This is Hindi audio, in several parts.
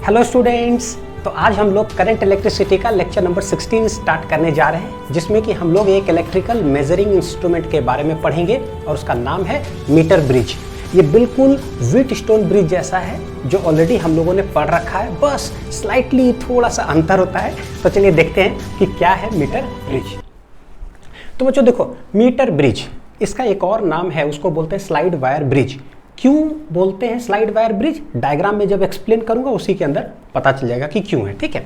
Hello students. तो आज हम लोग करंट इलेक्ट्रिसिटी का लेक्चर नंबर 16 स्टार्ट करने जा रहे हैं, जिसमें कि हम लोग एक इलेक्ट्रिकल मेजरिंग इंस्ट्रूमेंट के बारे में पढ़ेंगे और उसका नाम है मीटर ब्रिज। ये बिल्कुल व्हीटस्टोन ब्रिज जैसा है जो ऑलरेडी हम लोगों ने पढ़ रखा है, बस स्लाइटली थोड़ा सा अंतर होता है। तो चलिए देखते हैं कि क्या है मीटर ब्रिज। तो बच्चों देखो, मीटर ब्रिज इसका एक और नाम है, उसको बोलते हैं स्लाइड वायर ब्रिज। क्यों बोलते हैं स्लाइड वायर ब्रिज, डायग्राम में जब एक्सप्लेन करूंगा उसी के अंदर पता चल जाएगा कि क्यों है। ठीक है,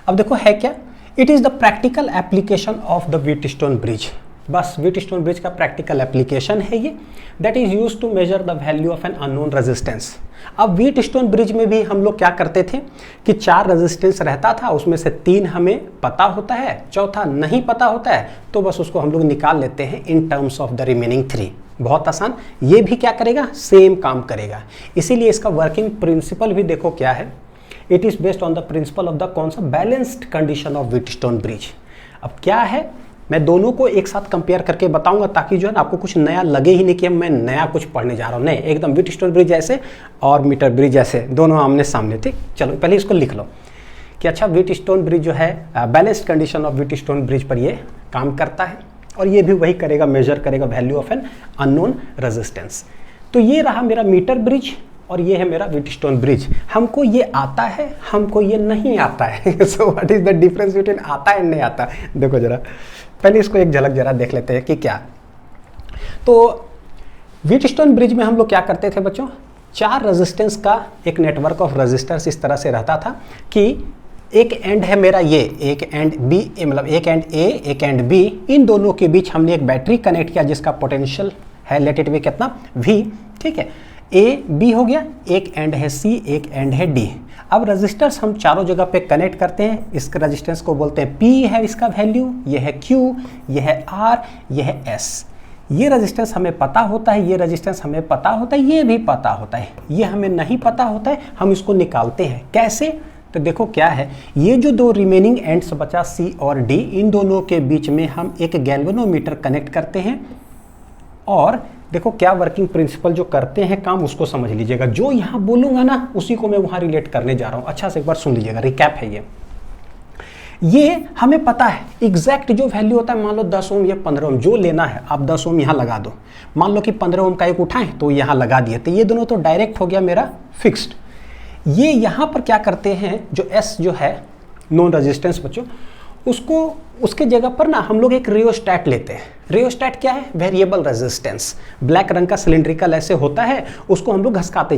अब देखो है क्या, it is the practical application of the Wheatstone bridge. बस व्हीटस्टोन ब्रिज का प्रैक्टिकल एप्लीकेशन है ये, that is used to measure the value of an unknown resistance. अब व्हीटस्टोन ब्रिज में भी हम लोग क्या करते थे कि 4 रेजिस्टेंस रहता था, उसमें से 3 हमें पता होता है, चौथा नहीं पता होता है, तो बस उसको हम लोग निकाल लेते हैं in terms of the remaining 3। बहुत आसान, ये भी क्या करेगा, सेम काम करेगा। इसीलिए इसका वर्किंग प्रिंसिपल भी देखो क्या है, it is based on the principle of the कौन सा, balanced condition of Wheatstone bridge. अब क्या है, मैं दोनों को एक साथ कंपेयर करके बताऊंगा ताकि जो है ना आपको कुछ नया लगे ही नहीं कि मैं नया कुछ पढ़ने जा रहा हूँ। नहीं, एकदम व्हीटस्टोन ब्रिज जैसे और मीटर ब्रिज जैसे दोनों आमने सामने। ठीक, चलो पहले इसको लिख लो कि अच्छा व्हीटस्टोन ब्रिज जो है balanced condition of Wheatstone bridge पर ये काम करता है और ये भी वही करेगा, मेजर करेगा value of an unknown resistance. तो ये रहा मेरा मीटर ब्रिज और ये है मेरा व्हीटस्टोन ब्रिज। हमको ये आता है, हमको ये नहीं आता है। So what is the difference between आता है नहीं आता। देखो जरा पहले इसको एक झलक जरा देख लेते हैं कि क्या। तो व्हीटस्टोन ब्रिज में हम लोग क्या करते थे बच्चों, 4 रेजिस्टेंस का एक नेटवर्क ऑफ रेजिस्टर्स इस तरह से रहता था कि एक एंड है मेरा ये, एक एंड बी, मतलब एक एंड ए, एक एंड बी, इन दोनों के बीच हमने एक बैटरी कनेक्ट किया जिसका पोटेंशियल है लेट इट बी कितना, V। ठीक है, ए बी हो गया, एक एंड है सी, एक एंड है डी। अब रेजिस्टर्स हम चारों जगह पे कनेक्ट करते हैं, इसके रेजिस्टेंस को बोलते हैं P है इसका वैल्यू, ये है Q, ये है R, ये है S। ये रेजिस्टेंस हमें पता होता है, ये रेजिस्टेंस हमें पता होता है, ये भी पता होता है, ये हमें नहीं पता होता है, हम इसको निकालते हैं। कैसे, तो देखो क्या है, ये जो 2 रिमेनिंग एंड्स बचा C और D, इन दोनों के बीच में हम एक गैल्वेनोमीटर कनेक्ट करते हैं और देखो क्या वर्किंग प्रिंसिपल जो करते हैं काम उसको समझ लीजिएगा। जो यहाँ बोलूंगा ना उसी को मैं वहाँ रिलेट करने जा रहा हूँ। अच्छा से एक बार सुन लीजिएगा, रिकैप है ये हमें पता है एग्जैक्ट जो वैल्यू होता है, मान लो 10 ओम या 15 ओम जो लेना है, आप 10 ओम यहाँ लगा दो। मान लो कि 15 ओम का एक उठाएं तो यहाँ लगा दिए, तो ये दोनों तो डायरेक्ट हो गया मेरा फिक्स्ड। ये यहाँ पर क्या करते हैं, जो S जो है नॉन रेजिस्टेंस बच्चों, उसको उसके जगह पर ना हम लोग एक रियोस्टैट लेते हैं। रियोस्टैट क्या है, वेरिएबल रेजिस्टेंस, ब्लैक रंग का सिलिंड्रिकल ऐसे होता है, उसको हम लोग घसकाते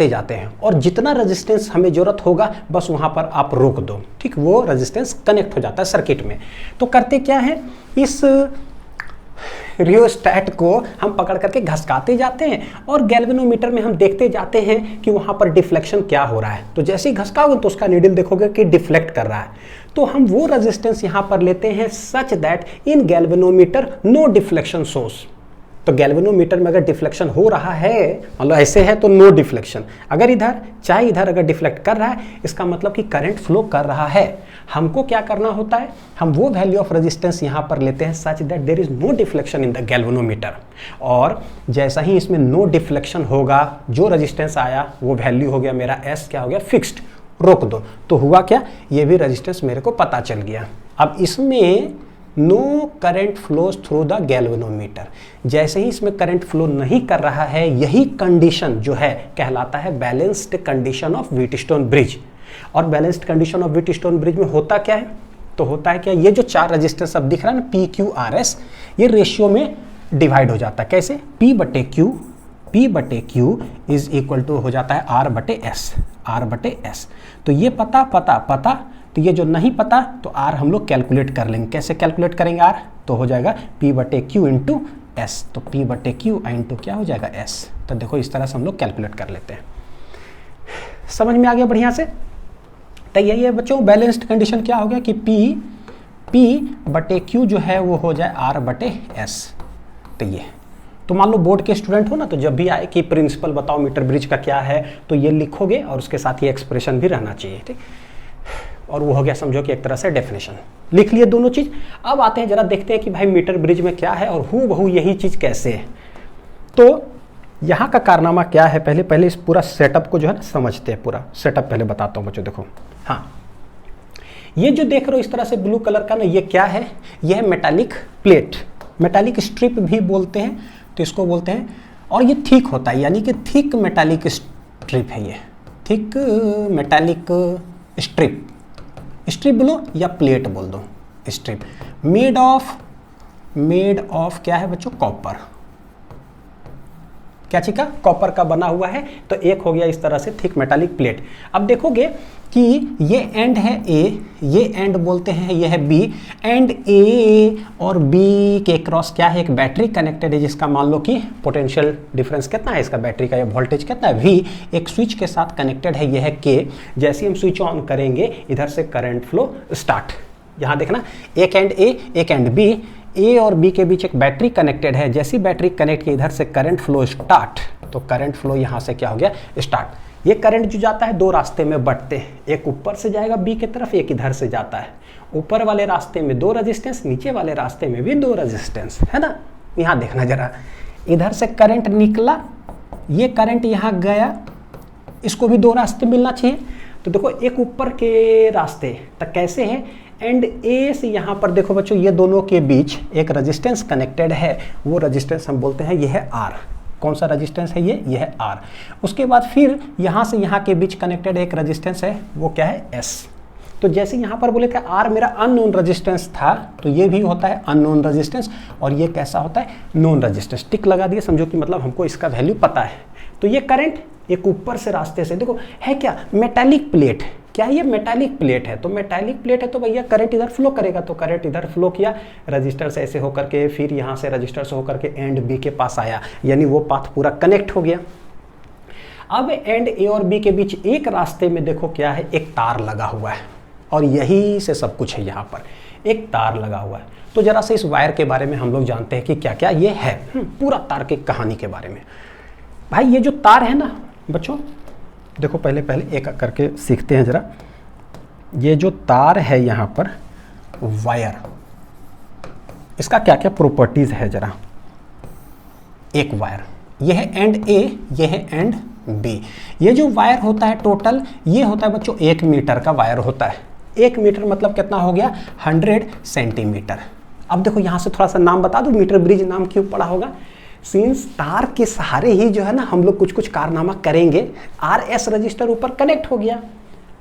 जाते हैं और जितना रेजिस्टेंस हमें जरूरत होगा बस वहाँ पर आप रोक दो। ठीक, वो रेजिस्टेंस कनेक्ट हो जाता है सर्किट में। तो करते क्या है, इस रियोस्टैट को हम पकड़ करके घसकाते जाते हैं और गैल्वेनोमीटर में हम देखते जाते हैं कि वहाँ पर डिफ्लेक्शन क्या हो रहा है। तो जैसे ही घसकाओगे तो उसका नीडल देखोगे कि डिफ्लेक्ट कर रहा है। तो हम वो रेजिस्टेंस यहाँ पर लेते हैं such that in galvanometer no deflection source. तो गैल्वेनोमीटर में अगर डिफ्लेक्शन हो रहा है, मतलब ऐसे है तो नो डिफ्लेक्शन, अगर इधर चाहे इधर अगर डिफ्लेक्ट कर रहा है इसका मतलब कि करंट फ्लो कर रहा है। हमको क्या करना होता है, हम वो वैल्यू ऑफ रेजिस्टेंस यहाँ पर लेते हैं such that there is no deflection in the galvanometer. और जैसा ही इसमें नो डिफ्लेक्शन होगा, जो रेजिस्टेंस आया वो वैल्यू हो गया मेरा S, क्या हो गया, फिक्स्ड, रोक दो। तो हुआ क्या, ये भी रेजिस्टेंस मेरे को पता चल गया। अब इसमें no current flows through the galvanometer, जैसे ही इसमें करंट फ्लो नहीं कर रहा है, यही कंडीशन जो है कहलाता है balanced condition of Wheatstone bridge. और balanced condition of Wheatstone bridge में होता क्या है, तो होता है क्या, ये जो 4 रेजिस्टेंस अब दिख रहा है ना PQRS, ये रेशियो में डिवाइड हो जाता है। कैसे, P बटे Q इज इक्वल टू हो जाता है R बटे S। तो ये पता, तो ये जो नहीं पता तो R हम लोग कैलकुलेट कर लेंगे। कैसे कैलकुलेट करेंगे R, तो हो जाएगा P बटे Q इंटू S, तो P बटे Q इंटू क्या हो जाएगा S। तो देखो इस तरह से हम लोग कैलकुलेट कर लेते हैं। समझ में आ गया बढ़िया से। तो यही है बच्चों, बैलेंस्ड कंडीशन क्या हो गया कि P बटे Q जो है वो हो जाए R बटे S। तो ये तो मान लो बोर्ड के स्टूडेंट हो ना, तो जब भी आए कि प्रिंसिपल बताओ मीटर ब्रिज का क्या है, तो ये लिखोगे और उसके साथ ये एक्सप्रेशन भी रहना चाहिए। ठीक, और वो हो गया समझो कि एक तरह से डेफिनेशन लिख लिए दोनों चीज। अब आते हैं जरा देखते हैं कि भाई मीटर ब्रिज में क्या है और हूबहू यही चीज कैसे है। तो यहाँ का कारनामा क्या है, पहले इस पूरा सेटअप को जो है ना समझते हैं। पूरा सेटअप पहले बताता हूँ बच्चों। देखो हाँ, ये जो देख रहे हो इस तरह से ब्लू कलर का ना, ये क्या है, ये है मेटालिक प्लेट, मेटालिक स्ट्रिप भी बोलते हैं, तो इसको बोलते हैं। और ये थिक होता है, यानी कि थिक मेटालिक स्ट्रिप है, ये थिक मेटालिक स्ट्रिप, स्ट्रिप बोलो या प्लेट बोल दो, स्ट्रिप मेड ऑफ क्या है बच्चों, कॉपर। क्या चीज का, कॉपर का बना हुआ है। तो एक हो गया इस तरह से थिक मेटालिक प्लेट। अब देखोगे कि ये एंड है ए, ये एंड बोलते हैं, ये है बी, एंड ए और बी के क्रॉस क्या है, एक बैटरी कनेक्टेड है, जिसका मान लो कि पोटेंशियल डिफरेंस कितना है इसका बैटरी का, या वोल्टेज कितना है, वी। एक स्विच के साथ कनेक्टेड है, यह है के। जैसे हम स्विच ऑन करेंगे इधर से करंट फ्लो स्टार्ट। यहाँ देखना, एक एंड ए, एक एंड बी, ए और बी के बीच एक बैटरी कनेक्टेड है। जैसी बैटरी कनेक्ट की इधर से करंट फ्लो स्टार्ट, तो करंट फ्लो यहाँ से क्या हो गया, स्टार्ट। ये करंट जो जाता है दो रास्ते में बंटते हैं, एक ऊपर से जाएगा बी की तरफ, एक इधर से जाता है। ऊपर वाले रास्ते में दो रेजिस्टेंस, नीचे वाले रास्ते में भी दो रेजिस्टेंस, है ना। यहाँ देखना जरा, इधर से करंट निकला, ये करंट यहाँ गया, इसको भी दो रास्ते मिलना चाहिए। तो देखो एक ऊपर के रास्ते तक कैसे है, एंड ए से यहाँ पर देखो बच्चों, ये दोनों के बीच एक रेजिस्टेंस कनेक्टेड है, वो रेजिस्टेंस हम बोलते हैं ये है आर। कौन सा रेजिस्टेंस है ये है आर। उसके बाद फिर यहाँ से यहाँ के बीच कनेक्टेड एक रेजिस्टेंस है, वो क्या है, एस। तो जैसे यहाँ पर बोले थे आर मेरा अननोन रेजिस्टेंस था, तो ये भी होता है अननोन रेजिस्टेंस, और ये कैसा होता है, नोन रेजिस्टेंस। टिक लगा दिए, समझो कि मतलब हमको इसका वैल्यू पता है। तो ये करंट एक ऊपर से रास्ते से, देखो है क्या, मेटालिक प्लेट। क्या ये मेटालिक प्लेट है, तो मेटालिक प्लेट है तो भैया करंट इधर फ्लो करेगा, तो करंट इधर फ्लो किया, रजिस्टर से ऐसे होकर के, फिर यहाँ से रजिस्टर से होकर के एंड बी के पास आया, यानी वो पाथ पूरा कनेक्ट हो गया। अब एंड ए और बी के बीच एक रास्ते में देखो क्या है, एक तार लगा हुआ है, और यही से सब कुछ है, यहाँ पर एक तार लगा हुआ है। तो जरा से इस वायर के बारे में हम लोग जानते हैं कि क्या क्या ये है, पूरा तार की कहानी के बारे में। भाई ये जो तार है ना बच्चों, देखो पहले एक करके सीखते हैं जरा। ये जो तार है यहाँ पर वायर, इसका क्या क्या प्रॉपर्टीज है जरा। एक वायर, ये है एंड ए, ये है एंड बी। ये जो वायर होता है टोटल, ये होता है बच्चों 1 मीटर का वायर होता है। 1 मीटर मतलब कितना हो गया, 100 सेंटीमीटर। अब देखो यहाँ से थोड़ा सा नाम बता दो, मीटर ब्रिज नाम क्यों पड़ा होगा, सिंस तार के सहारे ही जो है ना हम लोग कुछ कुछ कारनामा करेंगे। आर एस रजिस्टर ऊपर कनेक्ट हो गया,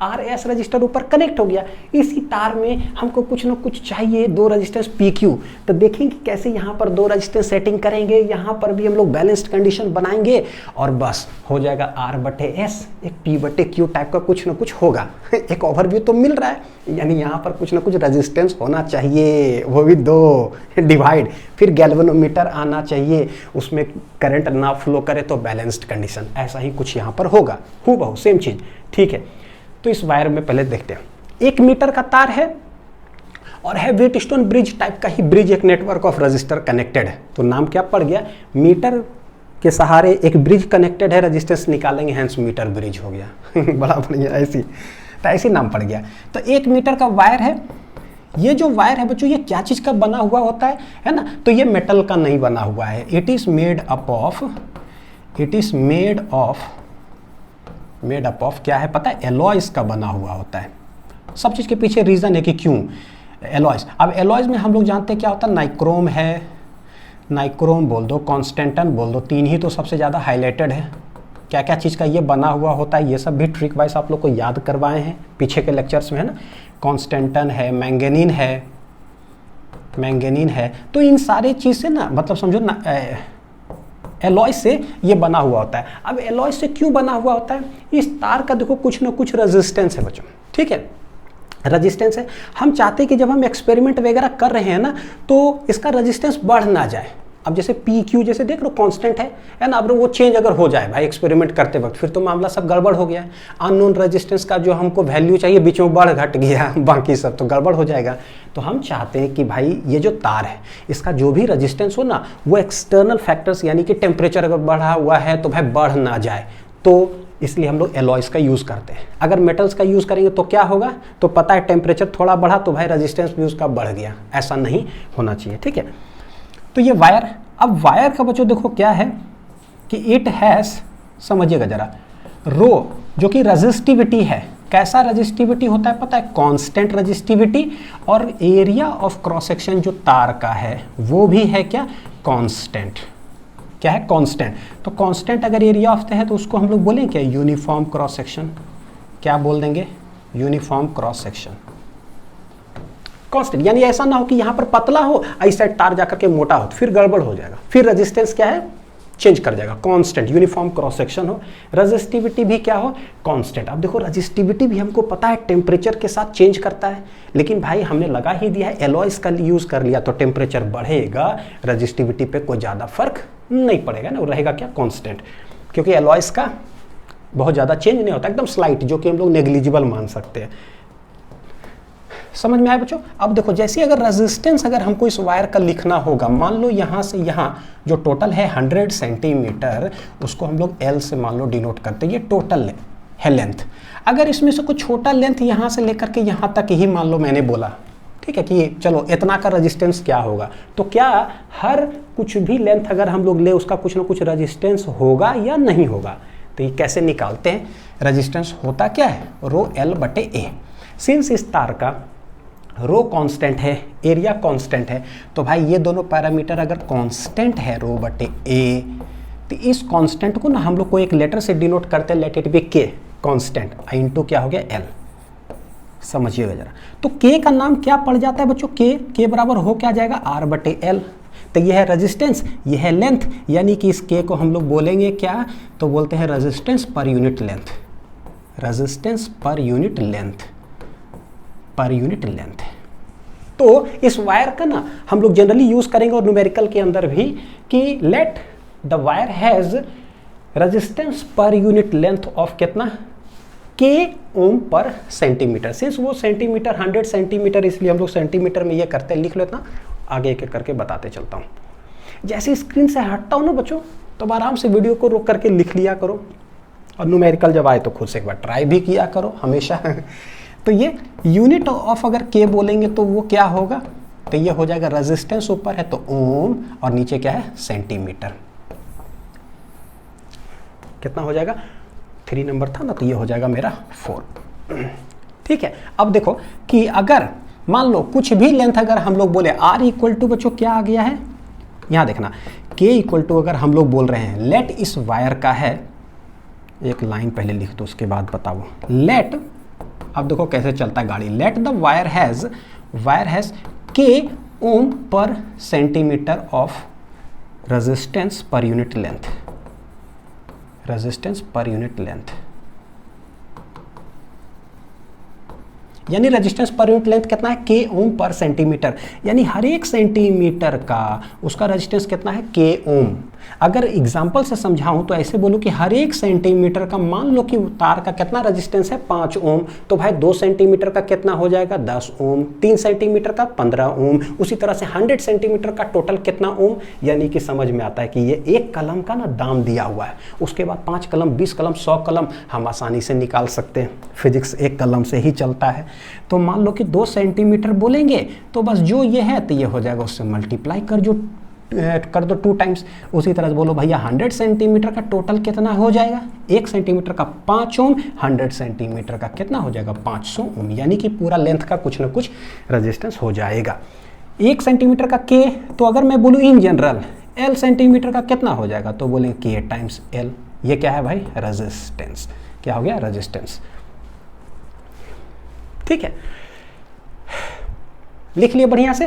आर एस रजिस्टर ऊपर कनेक्ट हो गया, इसी तार में हमको कुछ ना कुछ चाहिए, दो रजिस्टेंस पी क्यू। तो देखेंगे कैसे यहाँ पर दो रजिस्टेंस सेटिंग करेंगे, यहाँ पर भी हम लोग बैलेंस्ड कंडीशन बनाएंगे, और बस हो जाएगा आर बटे एस, एक पी बटे क्यू टाइप का कुछ ना कुछ होगा। एक ओवरव्यू तो मिल रहा है, यानी यहाँ पर कुछ ना कुछ रेजिस्टेंस होना चाहिए, वो भी दो डिवाइड, फिर गैल्वेनोमीटर आना चाहिए, उसमें करंट ना फ्लो करे तो बैलेंस्ड कंडीशन, ऐसा ही कुछ यहाँ पर होगा, हूबहू सेम चीज़। ठीक है, तो इस वायर में पहले देखते हैं। 1 मीटर का तार है और है व्हीटस्टोन ब्रिज टाइप का ही ब्रिज, एक नेटवर्क ऑफ रजिस्टर कनेक्टेड है। तो नाम क्या पड़ गया, मीटर के सहारे एक ब्रिज कनेक्टेड है, रजिस्टेंस निकालेंगे, हैंस मीटर ब्रिज हो गया। बड़ा बढ़िया, ऐसी नाम पड़ गया। तो 1 मीटर का वायर है। ये जो वायर है बच्चों, ये क्या चीज़ का बना हुआ होता है ना, तो ये मेटल का नहीं बना हुआ है। It is made up of क्या है पता है, एलॉयज का बना हुआ होता है। सब चीज़ के पीछे रीज़न है कि क्यों एलॉयज। अब एलॉयज में हम लोग जानते हैं क्या होता है, नाइक्रोम है, नाइक्रोम बोल दो, कॉन्स्टेंटन बोल दो, 3 ही तो सबसे ज़्यादा हाईलाइटेड है। क्या क्या चीज़ का ये बना हुआ होता है, ये सब भी ट्रिक वाइज आप लोग को याद करवाए हैं पीछे के लेक्चर्स में, है ना। कॉन्स्टेंटन है, मैंगनीन है, तो इन सारे चीज़ से ना मतलब समझो ना एलॉय से ये बना हुआ होता है। अब एलॉय से क्यों बना हुआ होता है, इस तार का देखो कुछ ना कुछ रेजिस्टेंस है बच्चों, ठीक है, रेजिस्टेंस है। हम चाहते हैं कि जब हम एक्सपेरिमेंट वगैरह कर रहे हैं ना, तो इसका रेजिस्टेंस बढ़ ना जाए। अब जैसे पी क्यू जैसे देख लो कांस्टेंट है ना, अब वो चेंज अगर हो जाए भाई एक्सपेरिमेंट करते वक्त, फिर तो मामला सब गड़बड़ हो गया। अननोन रेजिस्टेंस का जो हमको वैल्यू चाहिए बीच में बढ़ घट गया, बाकी सब तो गड़बड़ हो जाएगा। तो हम चाहते हैं कि भाई ये जो तार है इसका जो भी रेजिस्टेंस हो ना, वो एक्सटर्नल फैक्टर्स यानी कि टेम्परेचर अगर बढ़ा हुआ है तो भाई बढ़ ना जाए, तो इसलिए हम लोग एलॉयज का यूज़ करते हैं। अगर मेटल्स का यूज़ करेंगे तो क्या होगा, तो पता है टेम्परेचर थोड़ा बढ़ा तो भाई रेजिस्टेंस भी उसका बढ़ गया, ऐसा नहीं होना चाहिए, ठीक है। तो ये वायर, अब वायर का बच्चों देखो क्या है, कि इट हैज़, समझिएगा जरा, रो जो कि रजिस्टिविटी है, कैसा रजिस्टिविटी होता है पता है, कांस्टेंट रजिस्टिविटी, और एरिया ऑफ क्रॉस सेक्शन जो तार का है वो भी है क्या, कांस्टेंट। क्या है, कांस्टेंट। तो कांस्टेंट अगर एरिया ऑफ है तो उसको हम लोग बोलेंगे क्या, यूनिफॉर्म क्रॉस सेक्शन। क्या बोल देंगे, यूनिफॉर्म क्रॉस सेक्शन कांस्टेंट। यानी ऐसा ना हो कि यहाँ पर पतला हो, इस साइड तार जाकर के मोटा हो, तो फिर गड़बड़ हो जाएगा, फिर रेजिस्टेंस क्या है, चेंज कर जाएगा। कांस्टेंट यूनिफॉर्म क्रॉस सेक्शन हो, रेजिस्टिविटी भी क्या हो, कांस्टेंट। अब देखो रेजिस्टिविटी भी हमको पता है टेम्परेचर के साथ चेंज करता है, लेकिन भाई हमने लगा ही दिया है एलॉयज का यूज कर लिया, तो टेम्परेचर बढ़ेगा, रेजिस्टिविटी पे कोई ज़्यादा फर्क नहीं पड़ेगा ना, वो रहेगा क्या, कांस्टेंट। क्योंकि एलॉयज का बहुत ज़्यादा चेंज नहीं होता, एकदम स्लाइट, जो कि हम लोग नेग्लिजिबल मान सकते हैं। समझ में आया बच्चों। अब देखो जैसे अगर रेजिस्टेंस अगर हमको इस वायर का लिखना होगा, मान लो यहाँ से यहाँ जो टोटल है 100 सेंटीमीटर, उसको हम लोग L से मान लो डिनोट करते हैं, ये टोटल है लेंथ। अगर इसमें से कुछ छोटा लेंथ यहाँ से लेकर के यहाँ तक ही मान लो मैंने बोला, ठीक है, कि चलो इतना का रेजिस्टेंस क्या होगा, तो क्या हर कुछ भी लेंथ अगर हम लोग ले उसका कुछ ना कुछ रेजिस्टेंस होगा या नहीं होगा। तो ये कैसे निकालते हैं, रेजिस्टेंस होता क्या है, रो L/A। सिंस इस तार का रो कांस्टेंट है, एरिया कांस्टेंट है, तो भाई ये दोनों पैरामीटर अगर कांस्टेंट है रो/A, तो इस कांस्टेंट को ना हम लोग को एक लेटर से डिनोट करते हैं, let it be K constant, into क्या हो गया L। समझिएगा जरा, तो K का नाम क्या पड़ जाता है बच्चों, K बराबर हो क्या जाएगा, R/L। तो ये है रेजिस्टेंस, ये है लेंथ, यानी कि इस K को हम लोग बोलेंगे क्या, तो बोलते हैं resistance per unit length, resistance per unit length, पर यूनिट लेंथ। तो इस वायर का ना हम लोग जनरली यूज करेंगे और न्यूमेरिकल के अंदर भी, कि let the wire has resistance per unit length of कितना, K ओम पर सेंटीमीटर। सिंस वो सेंटीमीटर 100 सेंटीमीटर, इसलिए हम लोग सेंटीमीटर में ये करते हैं, लिख लो इतना, आगे एक एक करके बताते चलता हूँ। जैसे स्क्रीन से हटता हूँ ना बच्चों, तो आराम से वीडियो को रोक करके लिख लिया करो, और न्यूमेरिकल जब आए तो खुद से एक बार ट्राई भी किया करो हमेशा। तो ये यूनिट ऑफ अगर K बोलेंगे तो वो क्या होगा, तो ये हो जाएगा, रेजिस्टेंस ऊपर है तो ओम और नीचे क्या है, सेंटीमीटर। कितना हो जाएगा, 3 नंबर था ना, तो ये हो जाएगा मेरा 4। ठीक है। अब देखो कि अगर मान लो कुछ भी लेंथ अगर हम लोग बोले R इक्वल टू, बच्चों क्या आ गया है, यहाँ देखना, K इक्वल टू अगर हम लोग बोल रहे हैं, लेट इस वायर का है, एक लाइन पहले लिख दो उसके बाद बताओ, लेट, अब देखो कैसे चलता है गाड़ी, let the wire has K ओम पर centimetre of resistance per unit length, resistance per unit length, यानी रेजिस्टेंस पर यूनिट लेंथ कितना है, K ओम पर सेंटीमीटर, यानी हर एक सेंटीमीटर का उसका रेजिस्टेंस कितना है, K ओम। अगर एग्जांपल से समझाऊं तो ऐसे बोलूं कि हर एक सेंटीमीटर का मान लो कि तार का कितना रेजिस्टेंस है, 5 ओम, तो भाई 2 सेंटीमीटर का कितना हो जाएगा, 10 ओम, 3 सेंटीमीटर का 15 ओम, उसी तरह से 100 सेंटीमीटर का टोटल कितना ओम। यानी कि समझ में आता है कि ये एक कलम का ना दाम दिया हुआ है, उसके बाद 5 कलम, 20 कलम, 100 कलम हम आसानी से निकाल सकते हैं, फिजिक्स एक कलम से ही चलता है। तो मान लो कि 2 सेंटीमीटर बोलेंगे तो बस जो ये है तो ये हो जाएगा, उससे मल्टीप्लाई कर दो 2 टाइम्स। उसी तरह से बोलो भैया 100 सेंटीमीटर का टोटल कितना हो जाएगा, 1 सेंटीमीटर का 5 ओम, 100 सेंटीमीटर का कितना हो जाएगा, 500 ओम, यानी कि पूरा लेंथ का कुछ ना कुछ रेजिस्टेंस हो जाएगा। 1 सेंटीमीटर का K, तो अगर मैं बोलूँ इन जनरल L सेंटीमीटर का कितना हो जाएगा, तो बोलेंगे K टाइम्स L। ये क्या है भाई, रेजिस्टेंस। क्या हो गया, रेजिस्टेंस। ठीक है, लिख लिए बढ़िया से।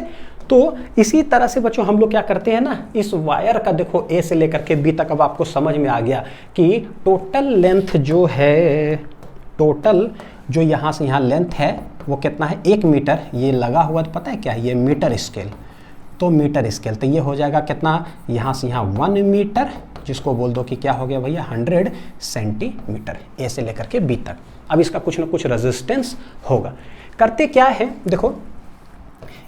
तो इसी तरह से बच्चों हम लोग क्या करते हैं ना, इस वायर का देखो A से लेकर के B तक, अब आपको समझ में आ गया कि टोटल लेंथ जो है, टोटल जो यहाँ से यहाँ लेंथ है वो कितना है, 1 मीटर। ये लगा हुआ तो पता है क्या है, ये मीटर स्केल, तो मीटर स्केल, तो ये हो जाएगा कितना, यहाँ से यहाँ 1 मीटर, जिसको बोल दो कि क्या हो गया भैया 100 सेंटीमीटर, A से लेकर के B तक। अब इसका कुछ ना कुछ रेजिस्टेंस होगा। करते क्या है, देखो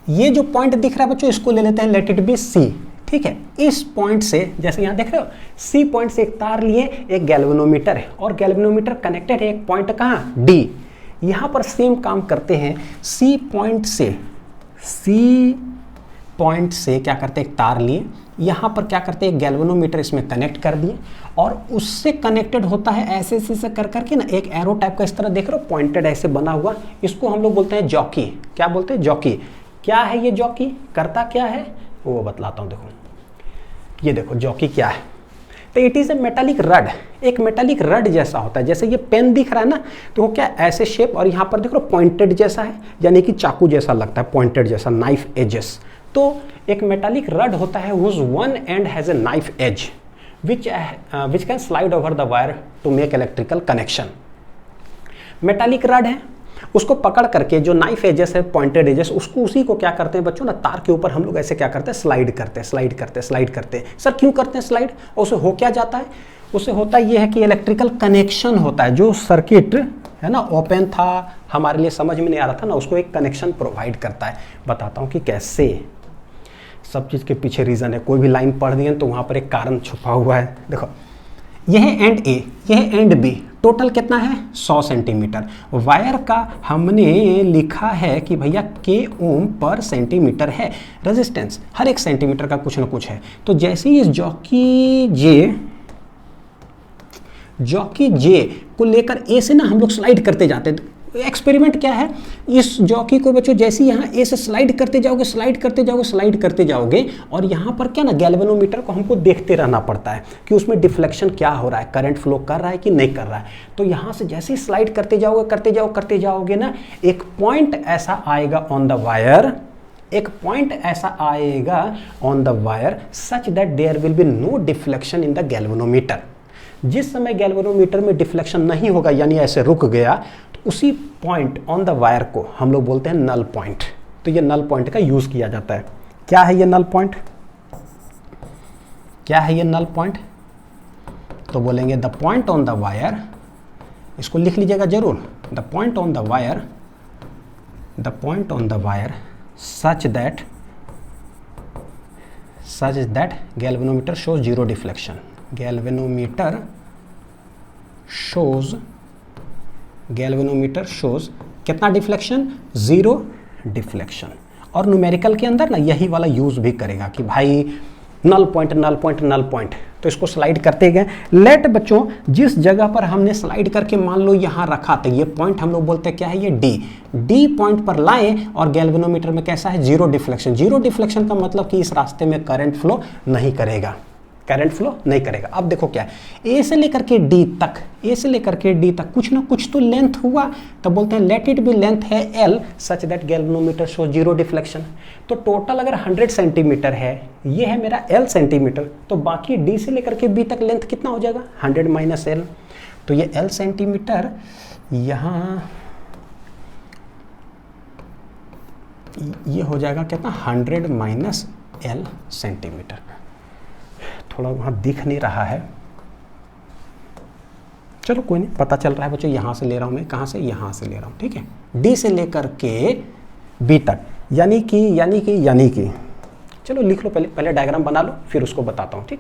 ये जो पॉइंट दिख रहा है बच्चों, इसको ले लेते हैं, लेट इट बी C। ठीक है, इस पॉइंट से, जैसे यहाँ देख रहे हो, C पॉइंट से एक तार लिए, एक गैल्वेनोमीटर है, और गैल्वेनोमीटर कनेक्टेड है एक पॉइंट कहाँ, D। यहाँ पर सेम काम करते हैं, C पॉइंट से क्या करते हैं, एक तार लिए, यहाँ पर क्या करते हैं, एक गैल्वेनोमीटर इसमें कनेक्ट कर दिए, और उससे कनेक्टेड होता है ऐसे ऐसे कर करके ना, एक एरो टाइप का इस तरह देख रहे हो, पॉइंटेड ऐसे बना हुआ, इसको हम लोग बोलते हैं जॉकी। क्या बोलते हैं? जॉकी। क्या है ये जॉकी? करता क्या है वो बतलाता हूँ। देखो ये देखो जॉकी क्या है, तो it is a metallic rod. एक मेटालिक रड जैसा होता है, जैसे ये पेन दिख रहा है ना, तो वो क्या ऐसे शेप, और यहाँ पर देख लो पॉइंटेड जैसा है, यानी कि चाकू जैसा लगता है, पॉइंटेड जैसा, नाइफ एजेस। तो एक मेटालिक रड होता है whose one end has a knife edge which can slide over the wire to make electrical connection। Metallic rod है, उसको पकड़ करके जो नाइफ एजेस है, पॉइंटेड एजेस, उसको उसी को क्या करते हैं बच्चों ना, तार के ऊपर हम लोग ऐसे क्या करते हैं, स्लाइड करते हैं, स्लाइड करते हैं, स्लाइड करते हैं। सर क्यों करते हैं स्लाइड? और उससे हो क्या जाता है? उससे होता ये है कि इलेक्ट्रिकल कनेक्शन होता है, जो सर्किट है ना ओपन था, हमारे लिए समझ में नहीं आ रहा था ना, उसको एक कनेक्शन प्रोवाइड करता है। बताता हूँ कि कैसे। सब चीज़ के पीछे रीज़न है, कोई भी लाइन पढ़ दिए तो वहाँ पर एक कारण छुपा हुआ है। देखो यह है एंड ए, यह है एंड बी, टोटल कितना है 100 सेंटीमीटर। वायर का हमने लिखा है कि भैया के ओम पर सेंटीमीटर है रेजिस्टेंस, हर एक सेंटीमीटर का कुछ ना कुछ है। तो जैसे ही इस जॉकी जे को लेकर ए से ना हम लोग स्लाइड करते जाते हैं। एक्सपेरिमेंट क्या है, इस जॉकी को बच्चों जैसे ही यहाँ ए से स्लाइड करते जाओगे, स्लाइड करते जाओगे, स्लाइड करते जाओगे, और यहाँ पर क्या ना गैल्वेनोमीटर को हमको देखते रहना पड़ता है कि उसमें डिफ्लेक्शन क्या हो रहा है, करंट फ्लो कर रहा है कि नहीं कर रहा है। तो यहाँ से जैसे ही स्लाइड करते जाओगे, करते जाओगे ना, एक पॉइंट ऐसा आएगा ऑन द वायर, एक पॉइंट ऐसा आएगा on the wire such that there will be no deflection in the galvanometer. जिस समय गैल्वेनोमीटर में डिफ्लेक्शन नहीं होगा, यानी ऐसे रुक गया, तो उसी पॉइंट ऑन द वायर को हम लोग बोलते हैं नल पॉइंट। तो ये नल पॉइंट का यूज किया जाता है। क्या है ये नल पॉइंट? क्या है ये नल पॉइंट? तो बोलेंगे the point on the wire, इसको लिख लीजिएगा जरूर, the point on the wire, the point on the wire such that galvanometer shows zero deflection. Galvanometer shows कितना डिफ्लेक्शन? Zero deflection. और न्यूमेरिकल के अंदर ना यही वाला यूज भी करेगा कि भाई नल पॉइंट। तो इसको स्लाइड करते गए। लेट बच्चों जिस जगह पर हमने स्लाइड करके मान लो यहाँ रखा, तो ये पॉइंट हम लोग बोलते हैं क्या है, ये डी पॉइंट पर लाए, और गैल्वेनोमीटर में कैसा है, जीरो डिफ्लेक्शन। जीरो डिफ्लेक्शन का मतलब कि इस रास्ते में करंट फ्लो नहीं करेगा, अब देखो क्या है, ए से लेकर के डी तक कुछ ना कुछ तो लेंथ हुआ, तब बोलते हैं लेट इट बी लेंथ है L such that galvanometer show zero deflection. तो टोटल अगर 100 सेंटीमीटर है, ये है मेरा एल सेंटीमीटर, तो बाकी डी से लेकर के बी तक लेंथ कितना हो जाएगा, 100 माइनस एल। तो ये एल सेंटीमीटर, यहाँ ये हो जाएगा कितना, 100 माइनस एल सेंटीमीटर। थोड़ा वहाँ दिख नहीं रहा है, चलो कोई नहीं, पता चल रहा है बच्चों। यहाँ से ले रहा हूँ मैं, कहाँ से, यहाँ से ले रहा हूँ, ठीक है, डी से लेकर के बी तक, यानी कि चलो लिख लो, पहले डायग्राम बना लो, फिर उसको बताता हूँ, ठीक।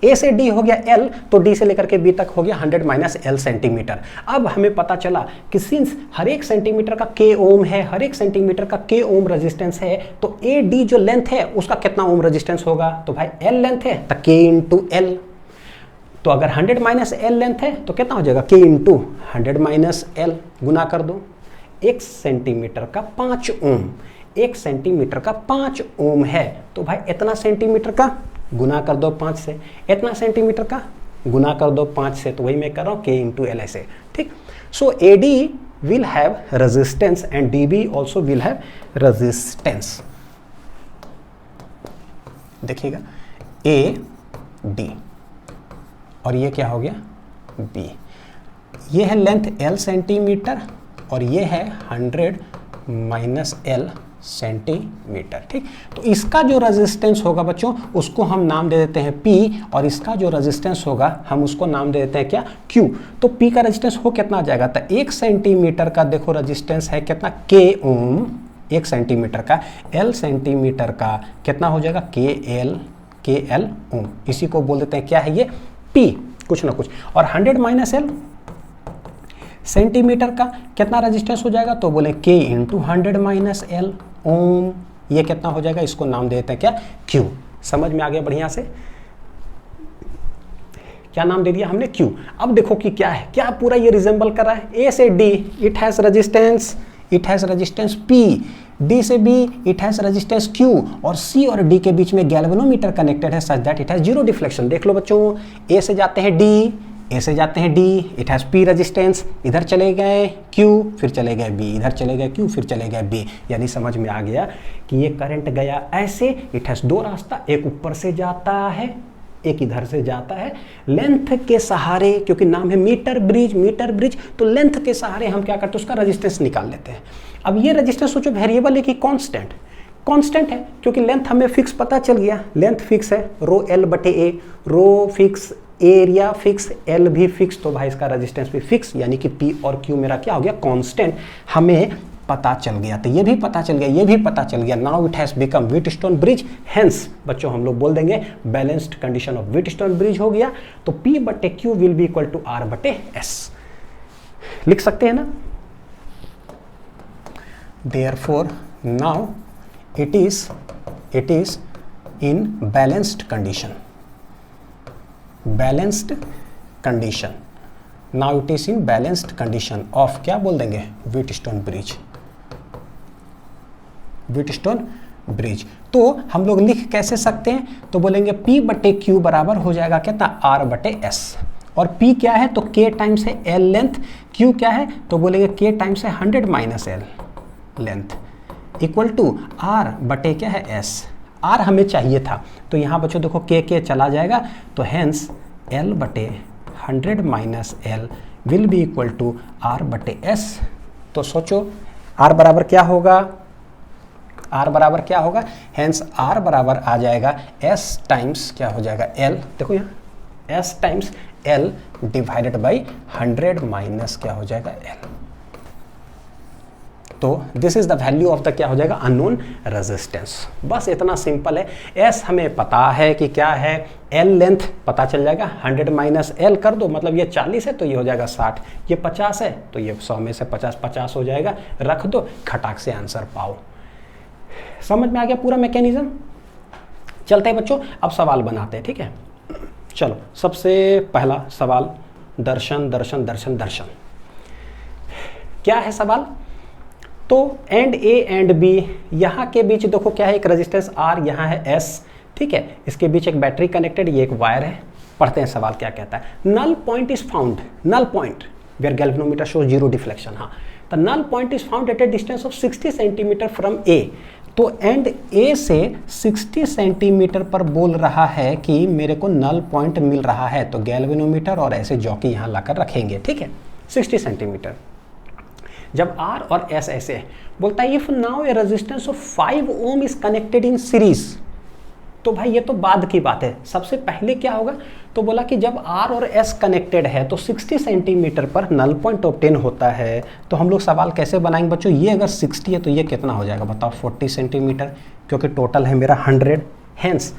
ए से डी हो गया एल, तो डी से लेकर के बी तक हो गया 100 माइनस एल सेंटीमीटर। अब हमें पता चला कि सिंस हर एक सेंटीमीटर का के ओम है, हर एक सेंटीमीटर का के ओम रेजिस्टेंस है, तो ए डी जो लेंथ है उसका कितना ओम रेजिस्टेंस होगा, तो भाई एल लेंथ है तो के इंटू एल। तो अगर 100 माइनस एल लेंथ है तो कितना हो जाएगा, के इंटू 100 माइनस एल, गुना कर दो। 1 सेंटीमीटर का 5 ओम, 1 सेंटीमीटर का 5 ओम है, तो भाई इतना सेंटीमीटर का गुना कर दो 5 से, इतना सेंटीमीटर का गुना कर दो 5 से, तो वही मैं कर रहा हूँ के इंटू एल ऐसे, ठीक। So A D will have resistance and D B also will have resistance. देखिएगा ए डी, और ये क्या हो गया, बी। ये है लेंथ एल सेंटीमीटर, और ये है 100 माइनस एल सेंटीमीटर, ठीक। तो इसका जो रेजिस्टेंस होगा बच्चों, उसको हम नाम दे देते हैं P, और इसका जो रेजिस्टेंस होगा हम उसको नाम दे देते हैं क्या, Q। तो P का रेजिस्टेंस हो कितना आ जाएगा, तो 1 सेंटीमीटर का देखो रेजिस्टेंस है कितना, K ओम, 1 सेंटीमीटर का, L सेंटीमीटर का कितना हो जाएगा, के एल ओम। इसी को बोल देते हैं क्या है, ये P, कुछ ना कुछ। और 100 माइनस एल सेंटीमीटर का कितना रेजिस्टेंस हो जाएगा, तो बोले के इंटू 100 माइनस एल ओम। ये कितना हो जाएगा, इसको नाम देते हैं क्या, क्यू। समझ में आ गया बढ़िया से। क्या नाम दे दिया हमने, Q। अब देखो कि क्या है, क्या पूरा ये रिजेंबल कर रहा है, A से D it has resistance P, D से B it has resistance Q, और C और D के बीच में गैल्वेनोमीटर कनेक्टेड है such that it has zero deflection. देख लो बच्चों, A से जाते हैं D, A से जाते हैं D, it has P resistance, इधर चले गए Q, फिर चले गए B, इधर चले गए Q, फिर चले गए B। यानी समझ में आ गया कि ये करंट गया ऐसे, इट हैज दो रास्ता, एक ऊपर से जाता है, एक इधर से जाता है। लेंथ के सहारे, क्योंकि नाम है मीटर ब्रिज, तो लेंथ के सहारे हम क्या करते हैं, उसका रेजिस्टेंस निकाल लेते हैं। अब ये रेजिस्टेंस सोचो वेरिएबल है कि कांस्टेंट है, क्योंकि लेंथ हमें फिक्स पता चल गया, लेंथ फिक्स है रो L बटे A, rho fix, area fix, L भी फिक्स, तो भाई इसका रेजिस्टेंस भी फिक्स, यानी कि P और Q मेरा क्या हो गया, कांस्टेंट हमें पता चल गया। तो ये भी पता चल गया, ये भी पता चल गया। Now it has become Wheatstone bridge, hence बच्चों हम लोग बोल देंगे balanced condition of Wheatstone bridge हो गया। तो P बटे Q will be equal to R बटे S, लिख सकते हैं ना। Therefore now it is in balanced condition, now it is in balanced condition of, क्या बोल देंगे, व्हीटस्टोन ब्रिज। तो हम लोग लिख कैसे सकते हैं, तो बोलेंगे P बटे Q बराबर हो जाएगा कितना, R बटे S, और P क्या है, तो K टाइम्स है L लेंथ, Q क्या है, तो बोलेंगे K टाइम्स है 100 minus L length, equal to R बटे क्या है S। R हमें चाहिए था, तो यहाँ बच्चों देखो K चला जाएगा, तो हेंस L बटे 100 minus L will be equal to R बटे S। तो सोचो R बराबर क्या होगा, हेंस R बराबर आ जाएगा S टाइम्स क्या हो जाएगा L, देखो यहाँ S times L divided by 100 minus क्या हो जाएगा L। तो this is the value of the क्या हो जाएगा, अननोन रेजिस्टेंस। बस इतना सिंपल है। S हमें पता है कि क्या है, L लेंथ पता चल जाएगा, 100 माइनस L कर दो, मतलब ये 40 है तो ये हो जाएगा 60, ये 50 है तो ये 100 में से 50 हो जाएगा, रख दो, खटाक से आंसर पाओ। समझ में आ गया पूरा मैकेनिज्म। चलते हैं बच्चों, अब सवाल बनाते हैं, ठीक है। चलो सबसे पहला सवाल, दर्शन। क्या है सवाल, तो एंड A एंड B, यहाँ के बीच देखो क्या है, एक रेजिस्टेंस R, यहाँ है S, ठीक है, इसके बीच एक बैटरी कनेक्टेड, ये एक वायर है। पढ़ते हैं सवाल क्या कहता है। Null point is found, null point where galvanometer shows zero deflection. हाँ, the null point is found at a distance of 60 centimetre from A। तो एंड A से 60 सेंटीमीटर पर बोल रहा है कि मेरे को नल पॉइंट मिल रहा है, तो गैल्वेनोमीटर और ऐसे जॉकी यहाँ लाकर रखेंगे, ठीक है, 60 सेंटीमीटर। जब R और S ऐसे है, बोलता है if now a resistance of 5 ohm is connected in series. तो भाई ये तो बाद की बात है, सबसे पहले क्या होगा, तो बोला कि जब R और S कनेक्टेड है तो 60 सेंटीमीटर पर नल पॉइंट ऑब्टेन होता है। तो हम लोग सवाल कैसे बनाएंगे बच्चों, ये अगर 60 है तो ये कितना हो जाएगा बताओ, 40 सेंटीमीटर, क्योंकि टोटल है मेरा 100। हेंस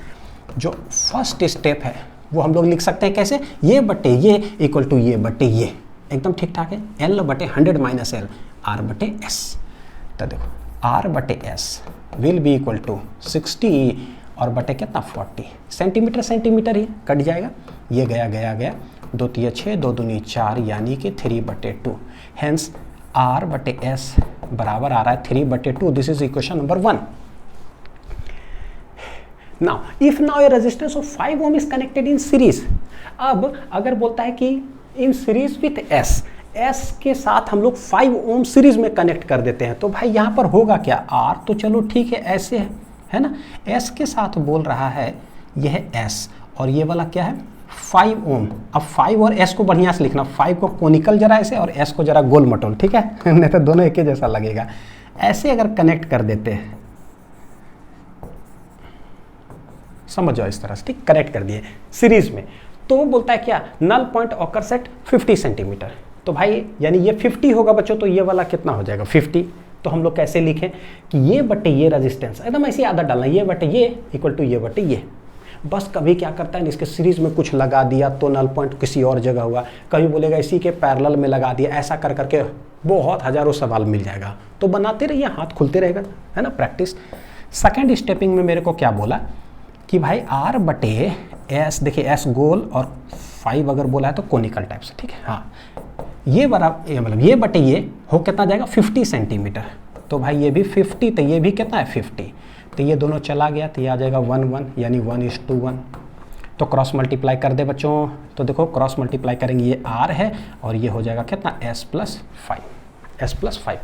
जो फर्स्ट स्टेप है वो हम लोग लिख सकते हैं कैसे, ये बटे ये इक्वल टू ये बटे ये, एकदम ठीक ठाक है। L बटे 100 माइनस L, R बटे S। तो देखो R बटे S will be equal to 60 और बटे कितना 40 सेंटीमीटर ही कट जाएगा, ये गया 2 3 6 2 दूनी 4 यानी कि 3 बटे 2। हेंस R बटे S बराबर आ रहा है 3 बटे 2। This is equation number 1। Now if now a resistance of 5 ohm is connected in series. अब अगर बोलता है कि इन सीरीज विथ S के साथ हम लोग 5 ओम सीरीज में कनेक्ट कर देते हैं, तो भाई यहाँ पर होगा क्या, R तो चलो ठीक है ऐसे है ना, S के साथ बोल रहा है यह है S और ये वाला क्या है 5 ओम। अब 5 और S को बढ़िया से लिखना, 5 को कोनिकल जरा ऐसे और S को जरा गोल मटोल, ठीक है नहीं तो दोनों एक ही जैसा लगेगा। ऐसे अगर कनेक्ट कर देते हैं, समझ जाओ इस तरह से, ठीक, कनेक्ट कर दिए सीरीज में, तो बोलता है क्या, null point occurs at 50 centimetre. तो भाई यानी ये 50 होगा बच्चों, तो ये वाला कितना हो जाएगा 50। तो हम लोग कैसे लिखें कि ये बटे ये रेजिस्टेंस, एकदम ऐसी आदत डालना, ये बटे ये इक्वल टू ये बटे ये। बस कभी क्या करता है, इसके सीरीज में कुछ लगा दिया तो नल पॉइंट किसी और जगह हुआ, कभी बोलेगा इसी के पैरेलल में लगा दिया, ऐसा कर करके बहुत हजारों सवाल मिल जाएगा। तो बनाते रहिए, हाथ खुलते रहेगा, है ना, प्रैक्टिस। सेकेंड स्टेपिंग में मेरे को क्या बोला कि भाई R बटे S, देखिए S गोल और 5 अगर बोला है तो कोनिकल टाइप से, ठीक है। हाँ, ये मतलब ये बटे ये हो कितना जाएगा 50 सेंटीमीटर, तो भाई ये भी 50, तो ये भी कितना है 50, तो ये दोनों चला गया तो ये आ जाएगा 1 1, यानी 1:1। तो क्रॉस मल्टीप्लाई कर दे बच्चों, तो देखो क्रॉस मल्टीप्लाई करेंगे, ये r है और ये हो जाएगा कितना s+5।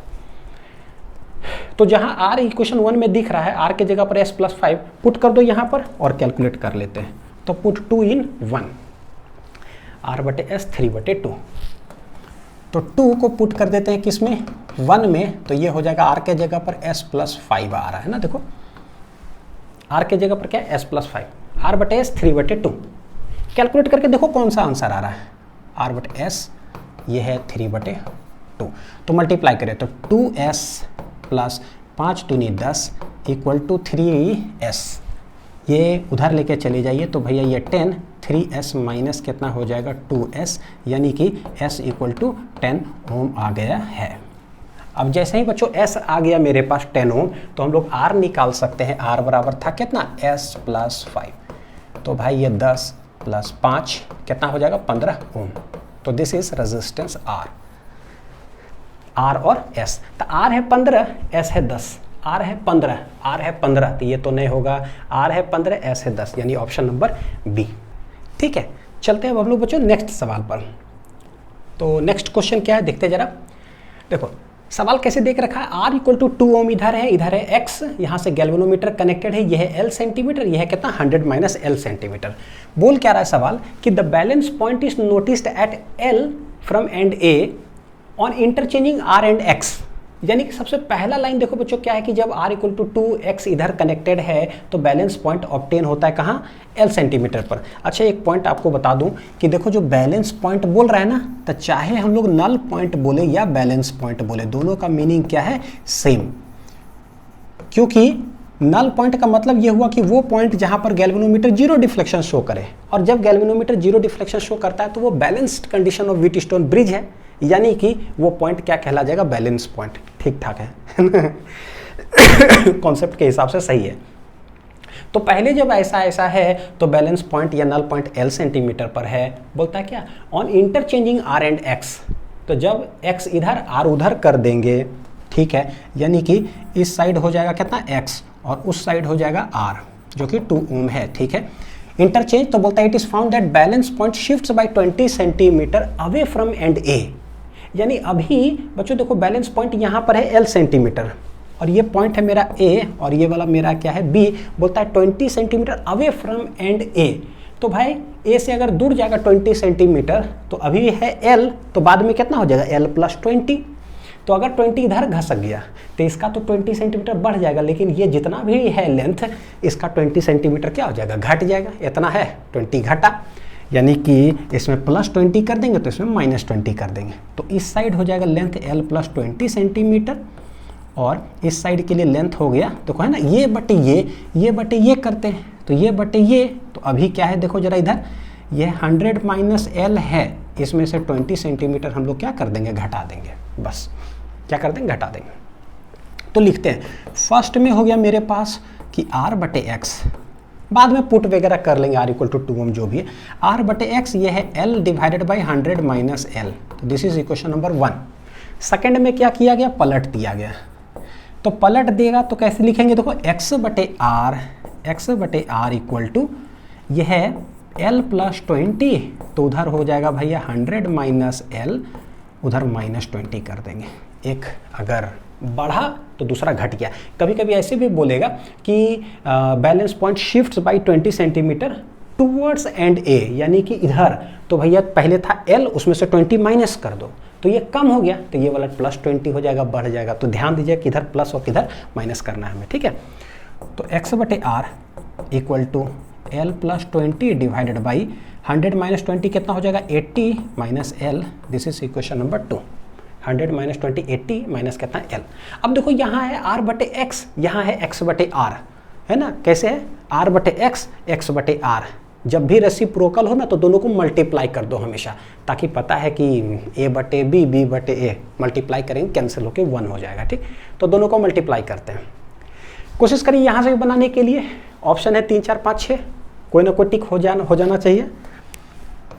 तो जहाँ r इक्वेशन 1 में दिख रहा है, r के जगह पर s+5 पुट कर दो यहाँ पर और कैलकुलेट कर लेते हैं। तो पुट 2 in 1, r/s 3/2। तो 2 को पुट कर देते हैं किस में, 1 में, तो ये हो जाएगा r के जगह पर s+5 आ रहा है ना। देखो r के जगह पर क्या है s+5, r/s 3/2। कैलकुलेट करके देखो कौन सा आंसर आ रहा है, r/s ये है 3/2। तो मल्टीप्लाई करें तो 2s + 5 × 10 = 3s। ये उधर लेके चले जाइए तो भैया ये 10, 3s माइनस कितना हो जाएगा 2s, यानी कि s = 10 ओम आ गया है। अब जैसे ही बच्चों s आ गया मेरे पास 10 ओम, तो हम लोग r निकाल सकते हैं। r बराबर था कितना s+5, तो भाई ये 10 + 5 कितना हो जाएगा 15 ओम। तो दिस इज रेजिस्टेंस r और s। तो r है 15, s है 10, r है 15, तो ये तो नहीं होगा, r है 15, s है 10, यानी ऑप्शन नंबर बी। ठीक है, चलते हैं अब हम लोग बच्चों नेक्स्ट सवाल पर। तो नेक्स्ट क्वेश्चन क्या है देखते जरा। देखो सवाल कैसे देख रखा है, r = 2 ओम इधर है x, यहाँ से गैल्वेनोमीटर कनेक्टेड है, यह है l सेंटीमीटर, यह है कितना 100 - l सेंटीमीटर। बोल क्या रहा है सवाल कि the balance point is noticed at l from end a on interchanging r and x। यानी कि सबसे पहला लाइन देखो बच्चों क्या है कि जब r = 2x इधर कनेक्टेड है तो बैलेंस पॉइंट ऑब्टेन होता है कहाँ, l सेंटीमीटर पर। अच्छा एक पॉइंट आपको बता दूं कि देखो जो बैलेंस पॉइंट बोल रहा है ना, तो चाहे हम लोग नल पॉइंट बोले या बैलेंस पॉइंट बोले, दोनों का मीनिंग क्या है, सेम। क्योंकि नल पॉइंट का मतलब ये हुआ कि वो पॉइंट जहां पर गैल्वेनोमीटर 0 डिफ्लेक्शन शो करे, और जब गैल्वेनोमीटर 0 डिफ्लेक्शन शो करता है तो वो balanced condition of Wheatstone bridge है, यानी कि वो पॉइंट क्या कहला जाएगा, बैलेंस पॉइंट। ठीक ठाक है कॉन्सेप्ट के हिसाब से सही है। तो पहले जब ऐसा है तो बैलेंस पॉइंट या नल पॉइंट l सेंटीमीटर पर है, बोलता है क्या, on interchanging r and x। तो जब x इधर r उधर कर देंगे, ठीक है, यानी कि इस साइड हो जाएगा कितना x और उस साइड हो जाएगा r जो कि 2 ओम है। ठीक है, इंटरचेंज तो बोलता है it is found that balance point shifts by 20 centimetre away from end a। यानी अभी बच्चों देखो बैलेंस पॉइंट यहाँ पर है l सेंटीमीटर और ये पॉइंट है मेरा a और ये वाला मेरा क्या है b। बोलता है 20 centimetre away from end a। तो भाई a से अगर दूर जाएगा 20 सेंटीमीटर तो अभी है l, तो बाद में कितना हो जाएगा l + 20। तो अगर 20 इधर घसक गया तो इसका तो 20 सेंटीमीटर बढ़ जाएगा, लेकिन ये जितना भी है लेंथ इसका 20 सेंटीमीटर क्या हो जाएगा, घट जाएगा। इतना है 20 घटा, यानी कि इसमें +20 कर देंगे तो इसमें -20 कर देंगे। तो इस साइड हो जाएगा लेंथ l + 20 सेंटीमीटर और इस साइड के लिए लेंथ हो गया, देखो है ना, ये बटे ये करते हैं तो ये बटे ये। तो अभी क्या है देखो जरा इधर, ये 100 - l है, इसमें से 20 सेंटीमीटर हम लोग क्या कर देंगे, घटा देंगे। बस क्या कर देंगे, घटा देंगे। तो लिखते हैं, फर्स्ट में हो गया मेरे पास कि r/x, बाद में पुट वगैरह कर लेंगे, r = 2 ओम जो भी है, r/x ये है l / 100 - l। तो this is equation number 1। Second में क्या किया गया, पलट दिया गया। तो पलट देगा तो कैसे लिखेंगे, देखो x/r = यह है l + 20, तो उधर हो जाएगा भैया 100 - l, उधर -20 कर देंगे। एक अगर बढ़ा तो दूसरा घट गया। कभी कभी ऐसे भी बोलेगा कि balance point shifts by 20 centimetre towards end a, यानी कि इधर। तो भैया पहले था l, उसमें से 20 माइनस कर दो तो ये कम हो गया, तो ये वाला +20 हो जाएगा, बढ़ जाएगा। तो ध्यान दीजिए कि इधर प्लस और किधर माइनस करना है हमें। ठीक है, तो x/r = l + 20 डिवाइडेड बाई 100 - 20 कितना हो जाएगा, 80 - l। This is equation number 2। 100 - 20 80 minus कितना l। अब देखो यहाँ है r/x, यहाँ है x/r, है ना। कैसे है, r/x x/r। जब भी रेसिप्रोकल हो ना तो दोनों को मल्टीप्लाई कर दो हमेशा, ताकि पता है कि a/b b/a मल्टीप्लाई करेंगे, कैंसिल होके 1 हो जाएगा। ठीक, तो दोनों को मल्टीप्लाई करते हैं। कोशिश करिए यहाँ से भी बनाने के लिए। ऑप्शन है 3 4 5 6, कोई ना कोई टिक हो जाना चाहिए।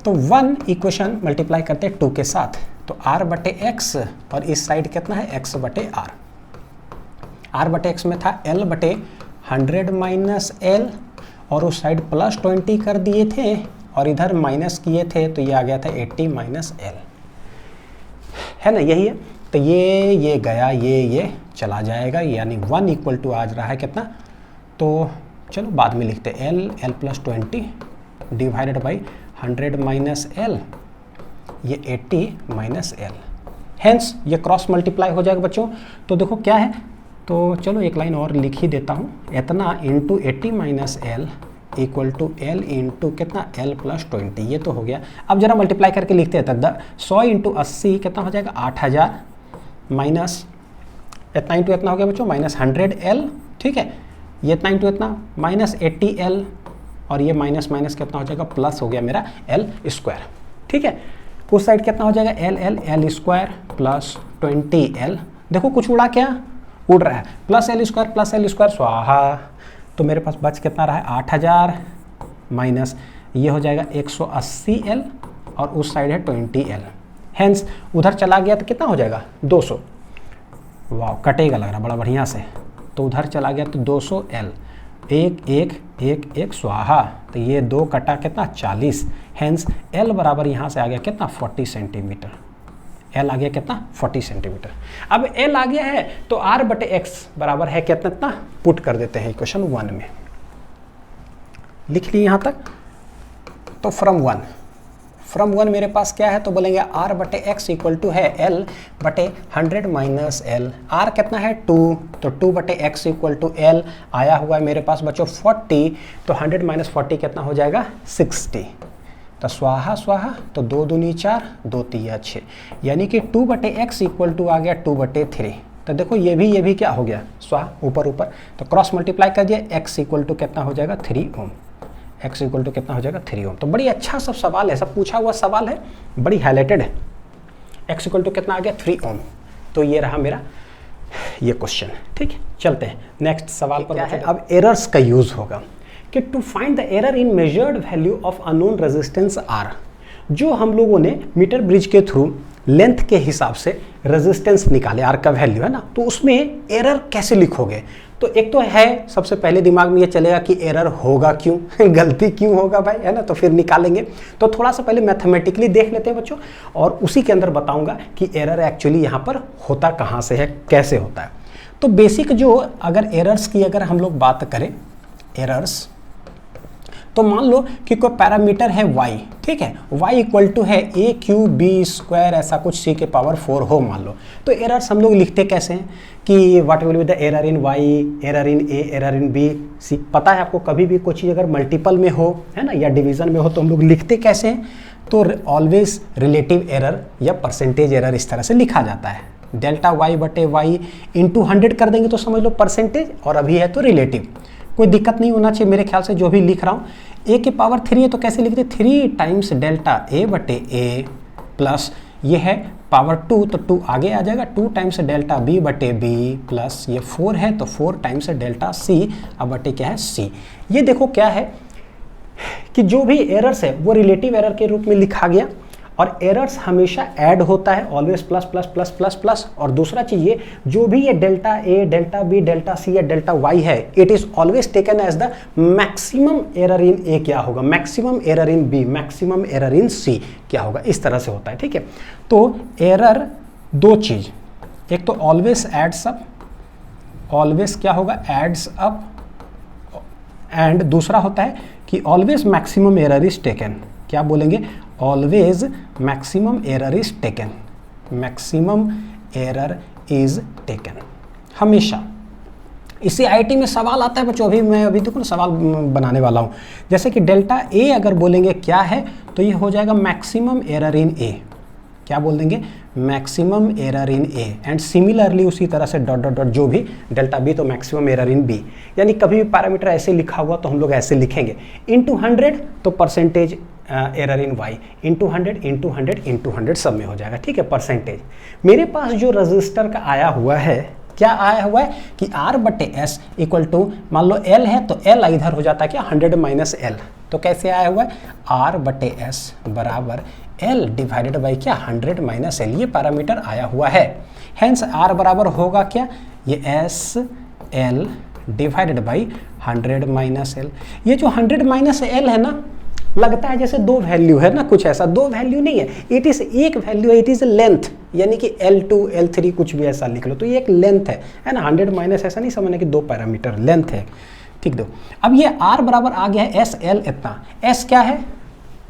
तो 1 इक्वेशन मल्टीप्लाई करते हैं 2 के साथ, तो r बटे x और इस साइड कितना है x बटे r बटे x में था l बटे 100 माइनस l और उस साइड प्लस 20 कर दिए थे और इधर माइनस किए थे तो ये आ गया था 80 माइनस l, है ना, यही है। तो ये गया, ये चला जाएगा, यानी 1 इक्वल टू आज रहा है कितना, तो चलो बाद में लिखते हैं l plus 20 divided by 100 minus l, ये 80 माइनस l, हेंस ये क्रॉस मल्टीप्लाई हो जाएगा बच्चों। तो देखो क्या है, तो चलो एक लाइन और लिख ही देता हूँ, इतना into 80 minus l equal to l into कितना l प्लस 20, ये तो हो गया। अब जरा मल्टीप्लाई करके लिखते हैं, तब 100 इंटू 80 कितना हो जाएगा 8000 माइनस इतना इंटू इतना हो गया बच्चों माइनस 100l, ठीक है, ये इतना इंटू इतना माइनस 80l और ये माइनस माइनस कितना हो जाएगा प्लस हो गया मेरा l स्क्वायर, ठीक है। उस साइड कितना हो जाएगा l स्क्वायर प्लस 20l, देखो कुछ उड़ा क्या, उड़ रहा है, प्लस l स्क्वायर स्वाहा, तो मेरे पास बच कितना रहा है 8000 माइनस ये हो जाएगा 180l और उस साइड है 20l, हेंस उधर चला गया तो कितना हो जाएगा 200, वाह कटेगा लग रहा बड़ा बढ़िया से, तो उधर चला गया तो 200l, एक स्वाहा, तो ये 2 कटा कितना 40, हेंस l बराबर यहाँ से आ गया कितना 40 सेंटीमीटर, l आ गया कितना 40 सेंटीमीटर। अब l आ गया है तो r बटे x बराबर है कितना, पुट कर देते हैं इक्वेशन 1 में, लिख ली यहाँ तक। तो फ्रॉम 1 मेरे पास क्या है, तो बोलेंगे r बटे x इक्वल टू है l बटे 100 माइनस l, r कितना है 2, तो 2 बटे x इक्वल टू l आया हुआ है मेरे पास बच्चों 40, तो 100 माइनस 40 कितना हो जाएगा 60, तो स्वाहा स्वाहा, तो 2 दूनी 4 2 3 6, यानी कि 2 बटे x इक्वल टू आ गया 2 बटे 3, तो देखो ये भी क्या हो गया स्वाहा ऊपर, तो क्रॉस मल्टीप्लाई कर दिया, x इक्वल टू कितना हो जाएगा 3 ओम, x इक्वल टू कितना हो जाएगा 3 ओम। तो बड़ी अच्छा सब सवाल है, सब पूछा हुआ सवाल है, बड़ी हाईलाइटेड है। x इक्वल टू कितना आ गया 3 ओम, तो ये रहा मेरा ये क्वेश्चन, ठीक है। चलते हैं नेक्स्ट सवाल पर, क्या है अब एरर्स का यूज होगा कि to find the error in measured value of unknown resistance R, जो हम लोगों ने मीटर ब्रिज के थ्रू लेंथ के हिसाब से रेजिस्टेंस निकाले, R का वैल्यू है ना, तो उसमें एरर कैसे लिखोगे। तो एक तो है सबसे पहले दिमाग में ये चलेगा कि एरर होगा क्यों गलती क्यों होगा भाई, है ना, तो फिर निकालेंगे। तो थोड़ा सा पहले मैथमेटिकली देख लेते हैं बच्चों, और उसी के अंदर बताऊंगा कि एरर एक्चुअली यहाँ पर होता कहाँ से है, कैसे होता है। तो बेसिक जो अगर एरर्स की अगर हम लोग बात करें, एरर्स, तो मान लो कि कोई पैरामीटर है y, ठीक है, y इक्वल टू है a क्यूब बी स्क्वायर ऐसा कुछ c के पावर 4 हो मान लो, तो एरर्स हम लोग लिखते कैसे हैं कि what will be the error in y, error in a, error in b, c। पता है आपको, कभी भी कोई चीज़ अगर मल्टीपल में हो, है ना, या डिवीजन में हो, तो हम लोग लिखते कैसे हैं, तो ऑलवेज रिलेटिव एरर या परसेंटेज एरर इस तरह से लिखा जाता है। डेल्टा y बटे y इंटू 100 कर देंगे तो समझ लो परसेंटेज, और अभी है तो रिलेटिव, कोई दिक्कत नहीं होना चाहिए मेरे ख्याल से। जो भी लिख रहा हूँ a के पावर 3 है तो कैसे लिखते 3 टाइम्स डेल्टा a बटे a प्लस ये है पावर 2, तो 2 आगे आ जाएगा, 2 टाइम्स डेल्टा b बटे b प्लस ये 4 है तो 4 टाइम्स डेल्टा c अब बटे क्या है c। ये देखो क्या है कि जो भी एरर्स है वो रिलेटिव एरर के रूप में लिखा गया, और एरर्स हमेशा ऐड होता है, always plus plus plus plus plus. और दूसरा चीज ये, जो भी ये delta A, delta B, delta C या डेल्टा वाई है, it is always taken as the maximum error in A क्या होगा, maximum error in B, maximum error in C क्या होगा, इस तरह से होता है, ठीक है। तो एरर दो चीज, एक तो ऑलवेज एड्स अप, ऑलवेज क्या होगा एड्स अप, एंड दूसरा होता है कि always maximum error is taken, क्या बोलेंगे, always maximum error is taken, maximum error is taken, हमेशा। इसी आईटी में सवाल आता है बच्चों, अभी देखो ना सवाल बनाने वाला हूँ। जैसे कि डेल्टा ए अगर बोलेंगे क्या है, तो ये हो जाएगा मैक्सिमम एरर इन ए, क्या बोल देंगे, maximum error in A. And similarly उसी तरह से डॉट डॉट डॉट जो भी डेल्टा बी तो मैक्सिमम एरर इन बी। यानी कभी भी पैरामीटर ऐसे लिखा हुआ तो हम लोग ऐसे लिखेंगे, इंटू 100 तो percentage error in Y, into 100 into 100 into 100 सब में हो जाएगा, ठीक है, परसेंटेज। मेरे पास जो रजिस्टर का आया हुआ है क्या आया हुआ है कि R बटे S इक्वल टू, मान लो L है तो L इधर हो जाता है क्या 100 माइनस L। तो कैसे आया हुआ है R बटे S बराबर L डिवाइडेड बाई क्या 100 माइनस L, ये पैरामीटर आया हुआ है। हेंस R बराबर होगा क्या, ये S L divided by 100 minus L। ये जो 100 माइनस L है ना, लगता है जैसे दो वैल्यू है ना, कुछ ऐसा, दो वैल्यू नहीं है, इट इज एक वैल्यू है, इट इज लेंथ, यानी कि L2 L3 कुछ भी ऐसा लिख लो, तो ये एक लेंथ है ना। 100 माइनस ऐसा नहीं समझना कि दो पैरामीटर, लेंथ है, ठीक दो। अब ये R बराबर आ गया है SL इतना, S क्या है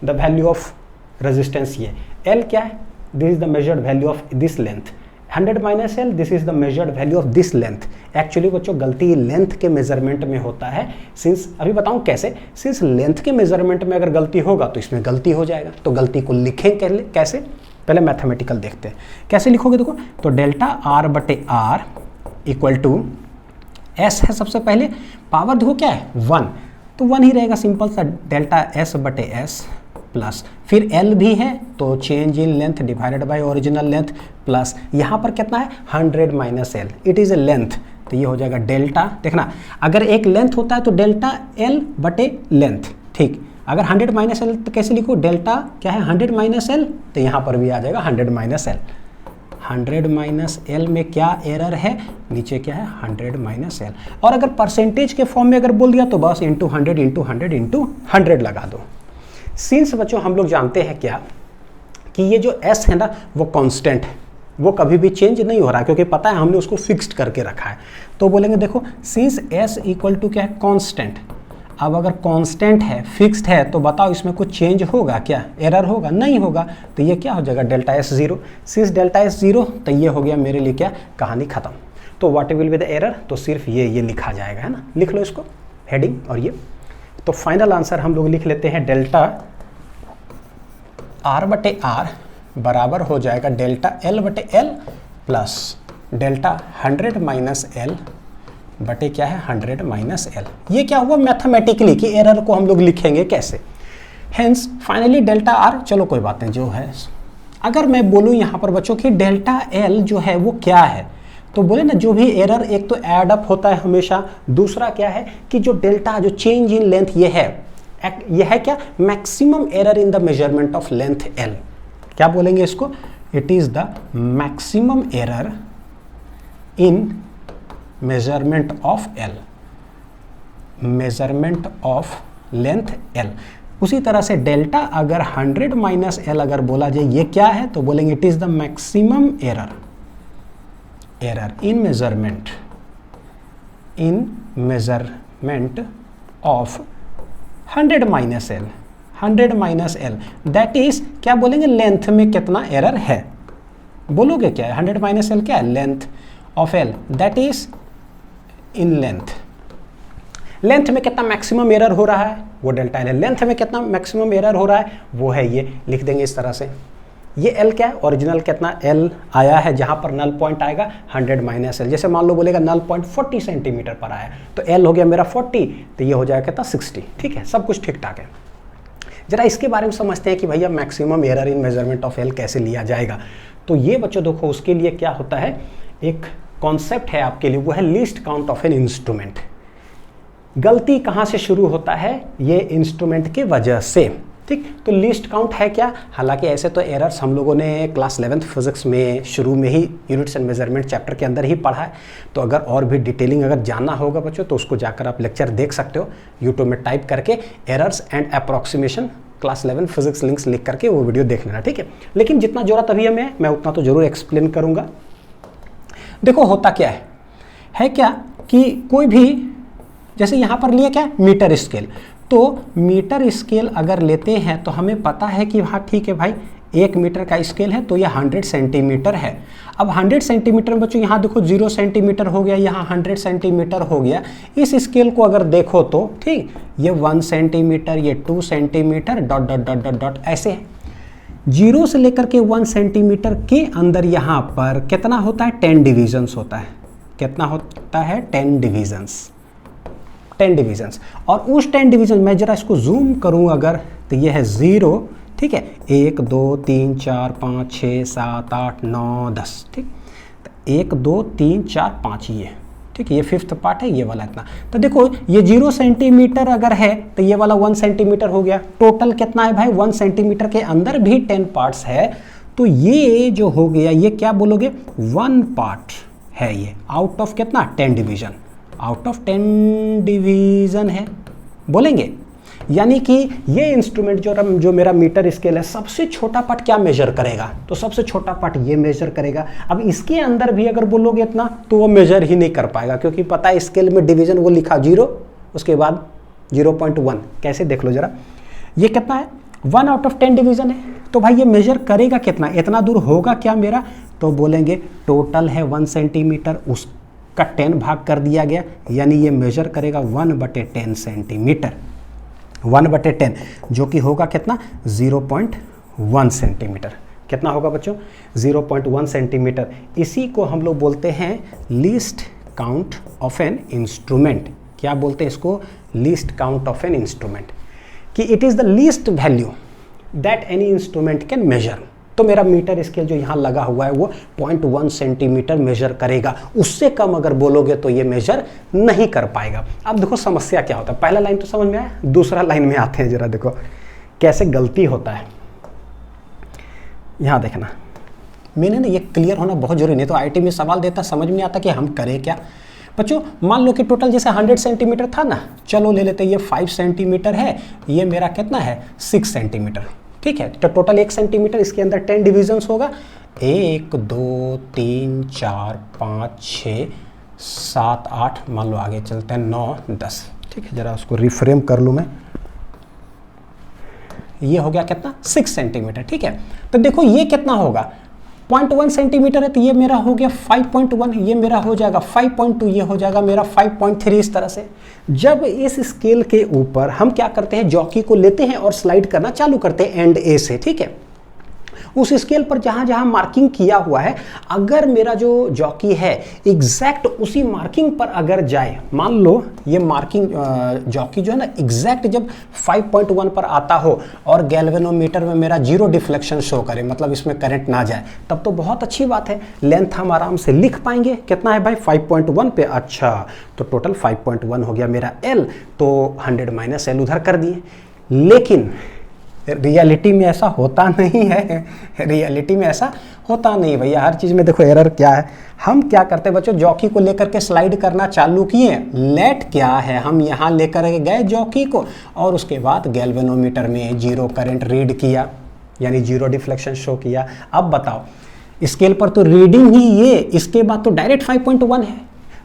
द वैल्यू ऑफ रेजिस्टेंस, ये L क्या है, this is the measured value of this length, 100 minus L this is the measured value of this length. Actually बच्चों गलती लेंथ के मेजरमेंट में होता है, सिंस अभी बताऊं कैसे, सिंस लेंथ के मेजरमेंट में अगर गलती होगा तो इसमें गलती हो जाएगा, तो गलती को लिखें कैसे, पहले मैथमेटिकल देखते हैं कैसे लिखोगे। देखो तो डेल्टा R बटे R इक्वल टू S है सबसे पहले, पावर देखो क्या है 1, तो 1 ही रहेगा सिंपल सा, डेल्टा S बटे S प्लस फिर L भी है तो change in length divided by original length plus यहाँ पर कितना है 100 minus L, it is A length, तो ये हो जाएगा डेल्टा। देखना अगर एक लेंथ होता है तो डेल्टा L बटे लेंथ, ठीक। अगर 100 माइनस L तो कैसे लिखो, डेल्टा क्या है 100 माइनस L, तो यहाँ पर भी आ जाएगा 100 माइनस L। 100 माइनस L में क्या एरर है, नीचे क्या है 100 माइनस L, और अगर परसेंटेज के फॉर्म में अगर बोल दिया तो बस इंटू 100 इंटू 100 इंटू 100 लगा दो। सिंस बच्चों हम लोग जानते हैं क्या कि ये जो S है ना वो कांस्टेंट है, वो कभी भी चेंज नहीं हो रहा है, क्योंकि पता है हमने उसको फिक्स्ड करके रखा है। तो बोलेंगे देखो सिंस S इक्वल टू क्या है कांस्टेंट, अब अगर कांस्टेंट है फिक्स्ड है तो बताओ इसमें कुछ चेंज होगा क्या, एरर होगा, नहीं होगा, तो ये क्या हो जाएगा delta S 0। Since delta S 0 तो ये हो गया मेरे लिए क्या, कहानी खत्म। तो what will be the error, तो सिर्फ ये लिखा जाएगा, है ना, लिख लो इसको हेडिंग और ये। तो फाइनल आंसर हम लोग लिख लेते हैं डेल्टा R बटे R बराबर हो जाएगा डेल्टा L बटे L plus delta 100 minus L बटे क्या है 100 माइनस L। ये क्या हुआ मैथमेटिकली कि एरर को हम लोग लिखेंगे कैसे, हेंस फाइनली डेल्टा R, चलो कोई बात नहीं जो है। अगर मैं बोलूँ यहाँ पर बच्चों कि डेल्टा L जो है वो क्या है, तो बोले ना जो भी एरर एक तो ऐड अप होता है हमेशा, दूसरा क्या है कि जो डेल्टा जो चेंज इन लेंथ ये है क्या maximum error in the measurement of length L। क्या बोलेंगे इसको, it is the maximum error in measurement of L, measurement of length L। उसी तरह से डेल्टा अगर 100 माइनस L अगर बोला जाए ये क्या है, तो बोलेंगे it is the maximum error in measurement of 100 minus L, 100 minus L, that is क्या बोलेंगे लेंथ में कितना एरर है, बोलोगे क्या है 100 माइनस L क्या है, length of L, that is in length में कितना मैक्सिमम एरर हो रहा है वो डेल्टा L है, लेंथ में कितना मैक्सिमम एरर हो रहा है वो है ये, लिख देंगे इस तरह से। ये L क्या है, ओरिजिनल कितना L आया है, जहाँ पर नल पॉइंट आएगा 100 माइनस L। जैसे मान लो बोलेगा नल पॉइंट 40 सेंटीमीटर पर आया तो L हो गया मेरा 40, तो ये हो जाएगा कितना 60, ठीक है, सब कुछ ठीक ठाक है। जरा इसके बारे में समझते हैं कि भैया maximum error in measurement of L कैसे लिया जाएगा। तो ये बच्चों देखो उसके लिए क्या होता है, एक कॉन्सेप्ट है आपके लिए, वो है least count of an instrument. गलती कहाँ से शुरू होता है, ये इंस्ट्रूमेंट की वजह से, ठीक। तो लीस्ट काउंट है क्या, हालांकि ऐसे तो एरर्स हम लोगों ने क्लास 11th फिजिक्स में शुरू में ही यूनिट्स एंड मेजरमेंट चैप्टर के अंदर ही पढ़ा है। तो अगर और भी डिटेलिंग अगर जानना होगा बच्चों तो उसको जाकर आप लेक्चर देख सकते हो, यूट्यूब में टाइप करके errors and approximation class 11 physics links लिख करके वो वीडियो देख लेना, ठीक है। लेकिन जितना जरूरत अभी हमें मैं उतना तो जरूर एक्सप्लेन करूँगा। देखो होता क्या है क्या कि कोई भी, जैसे यहाँ पर लिया क्या मीटर स्केल, तो मीटर स्केल अगर लेते हैं तो हमें पता है कि हाँ ठीक है भाई 1 मीटर का स्केल है तो ये 100 सेंटीमीटर है। अब 100 सेंटीमीटर में बच्चों यहाँ देखो 0 सेंटीमीटर हो गया, यहाँ 100 सेंटीमीटर हो गया। इस स्केल को अगर देखो तो ठीक ये 1 सेंटीमीटर, ये 2 centimetre, dot dot dot dot dot ऐसे है। 0 से लेकर के 1 सेंटीमीटर के अंदर यहाँ पर कितना होता है, 10 डिविजन्स होता है। कितना होता है, 10 डिविजन्स, 10 डिविजन्स। और उस 10 डिवीजन मैं जरा इसको जूम करूं अगर, तो ये है 0, ठीक है, 1 2 3 4 5 6 7 8 9 10, ठीक। 1 2 3 4 5 ये, ठीक है, ये फिफ्थ पार्ट है, ये वाला इतना। तो देखो ये 0 सेंटीमीटर अगर है तो ये वाला 1 सेंटीमीटर हो गया। टोटल कितना है भाई, 1 सेंटीमीटर के अंदर भी 10 पार्ट्स है, तो ये जो हो गया ये क्या बोलोगे, 1 पार्ट है ये, आउट ऑफ कितना 10 डिवीजन, आउट ऑफ 10 डिवीजन है बोलेंगे। यानी कि ये इंस्ट्रूमेंट जो मेरा मीटर स्केल है, सबसे छोटा पार्ट क्या मेजर करेगा, तो सबसे छोटा पार्ट ये मेजर करेगा। अब इसके अंदर भी अगर बोलोगे इतना तो वो मेजर ही नहीं कर पाएगा, क्योंकि पता है स्केल में डिवीजन वो लिखा 0, उसके बाद 0.1, कैसे देख लो जरा, ये कितना है 1 आउट ऑफ 10 डिवीजन है। तो भाई ये मेजर करेगा कितना, इतना दूर होगा क्या मेरा, तो बोलेंगे टोटल है 1 सेंटीमीटर, उसका 10 भाग कर दिया गया, यानी ये मेजर करेगा 1/10 सेंटीमीटर, 1/10 जो कि होगा कितना 0.1 सेंटीमीटर। कितना होगा बच्चों 0.1 सेंटीमीटर। इसी को हम लोग बोलते हैं least count of an instrument. क्या बोलते हैं इसको, least count of an instrument, कि it is the least value that any instrument can measure. तो मेरा मीटर स्केल जो यहाँ लगा हुआ है वो 0.1 सेंटीमीटर मेजर करेगा, उससे कम अगर बोलोगे तो ये मेजर नहीं कर पाएगा। अब देखो समस्या क्या होता है, पहला लाइन तो समझ में आया, दूसरा लाइन में आते हैं, जरा देखो कैसे गलती होता है। यहाँ देखना, मैंने ना ये क्लियर होना बहुत जरूरी, नहीं तो आईटी में सवाल देता समझ में आता कि हम करें क्या। बच्चों मान लो कि टोटल जैसे 100 सेंटीमीटर था ना, चलो ले लेते, ये 5 सेंटीमीटर है, ये मेरा कितना है 6 सेंटीमीटर, ठीक है। तो टोटल 1 सेंटीमीटर, इसके अंदर 10 डिविजन्स होगा, 1 2 3 4 5 6 7 8, मान लो आगे चलते हैं 9 10, ठीक है। जरा उसको रिफ्रेम कर लूँ मैं, ये हो गया कितना 6 सेंटीमीटर, ठीक है। तो देखो ये कितना होगा 0.1 सेंटीमीटर है, तो ये मेरा हो गया 5.1, ये मेरा हो जाएगा 5.2, ये हो जाएगा मेरा 5.3। इस तरह से जब इस स्केल के ऊपर हम क्या करते हैं, जॉकी को लेते हैं और स्लाइड करना चालू करते हैं एंड ए से, ठीक है। उस स्केल पर जहां जहां मार्किंग किया हुआ है, अगर मेरा जो जॉकी है एग्जैक्ट उसी मार्किंग पर अगर जाए, मान लो ये मार्किंग जॉकी जो है ना एग्जैक्ट जब 5.1 पर आता हो और गैल्वेनोमीटर में मेरा 0 डिफ्लेक्शन शो करे, मतलब इसमें करंट ना जाए, तब तो बहुत अच्छी बात है, लेंथ हम आराम से लिख पाएंगे। कितना है भाई 5.1 पे, अच्छा तो टोटल 5.1 हो गया मेरा L, तो 100 माइनस L उधर कर दिए। लेकिन रियलिटी में ऐसा होता नहीं है, रियलिटी में ऐसा होता नहीं भैया, हर चीज़ में देखो एरर क्या है। हम क्या करते हैं बच्चों, जॉकी को लेकर के स्लाइड करना चालू किए, लेट क्या है हम यहाँ लेकर गए जॉकी को, और उसके बाद गैल्वेनोमीटर में 0 करंट रीड किया, यानी 0 डिफ्लेक्शन शो किया। अब बताओ स्केल पर तो रीडिंग ही ये, इसके बाद तो डायरेक्ट 5.1 है,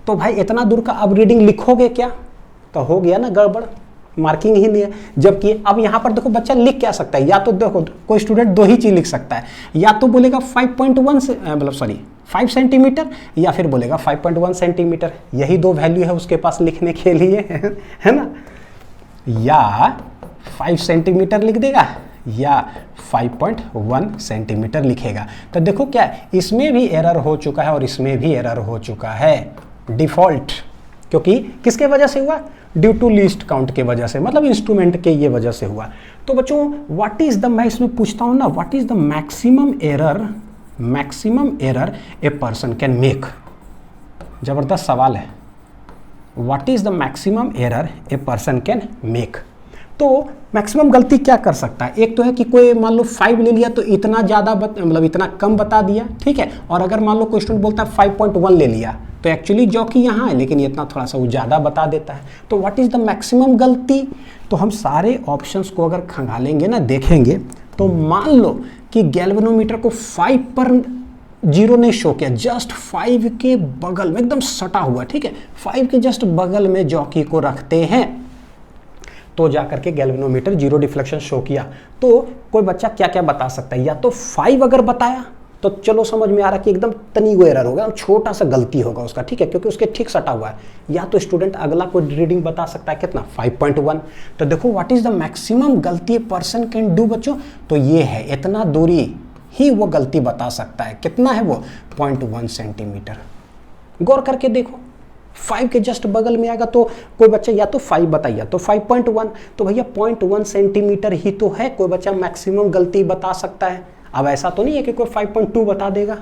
तो भाई इतना दूर का अब रीडिंग लिखोगे क्या, तो हो गया ना गड़बड़, मार्किंग ही नहीं है। जबकि अब यहाँ पर देखो बच्चा लिख क्या सकता है, या तो देखो कोई स्टूडेंट 2 ही चीज़ लिख सकता है, या तो बोलेगा 5.1 से मतलब सॉरी 5 सेंटीमीटर, या फिर बोलेगा 5.1 सेंटीमीटर, यही 2 वैल्यू है उसके पास लिखने के लिए है ना, या 5 सेंटीमीटर लिख देगा या 5.1 सेंटीमीटर लिखेगा। तो देखो क्या इसमें भी एरर हो चुका है और इसमें भी एरर हो चुका है डिफ़ॉल्ट, क्योंकि किसके वजह से हुआ, ड्यू टू लीस्ट काउंट के वजह से, मतलब इंस्ट्रूमेंट के ये वजह से हुआ। तो बच्चों व्हाट इज द, मैं इसमें पूछता हूं ना, what is the maximum error a person can make, जबरदस्त सवाल है, what is the maximum error a person can make. तो मैक्सिमम गलती क्या कर सकता है, एक तो है कि कोई मान लो 5 ले लिया तो इतना ज़्यादा मतलब इतना कम बता दिया, ठीक है। और अगर मान लो कोई स्टूडेंट बोलता है 5.1 ले लिया, तो एक्चुअली जॉकी यहाँ है लेकिन ये इतना थोड़ा सा वो ज़्यादा बता देता है। तो व्हाट इज़ द मैक्सिमम गलती, तो हम सारे ऑप्शंस को अगर खंगालेंगे ना, देखेंगे, तो मान लो कि गैल्वेनोमीटर को 5 पर 0 ने शो किया, जस्ट 5 के बगल में एकदम सटा हुआ, ठीक है, 5 के जस्ट बगल में जॉकी को रखते हैं, तो जाकर के गैल्वेनोमीटर 0 डिफ्लेक्शन शो किया। तो कोई बच्चा क्या क्या बता सकता है, या तो 5 अगर बताया तो चलो समझ में आ रहा कि एकदम तनीगो एरर होगा, छोटा सा गलती होगा उसका, ठीक है, क्योंकि उसके ठीक सटा हुआ है। या तो स्टूडेंट अगला कोई रीडिंग बता सकता है कितना 5.1। तो देखो व्हाट इज द मैक्सिमम गलती पर्सन कैन डू बच्चों, तो ये है, इतना दूरी ही वो गलती बता सकता है। कितना है वो 0.1 सेंटीमीटर। गौर करके देखो 5 के जस्ट बगल में आएगा, तो कोई बच्चा या तो 5 बताइए तो 5.1, तो भैया 0.1 सेंटीमीटर ही तो है, कोई बच्चा मैक्सिमम गलती बता सकता है। अब ऐसा तो नहीं है कि कोई 5.2 बता देगा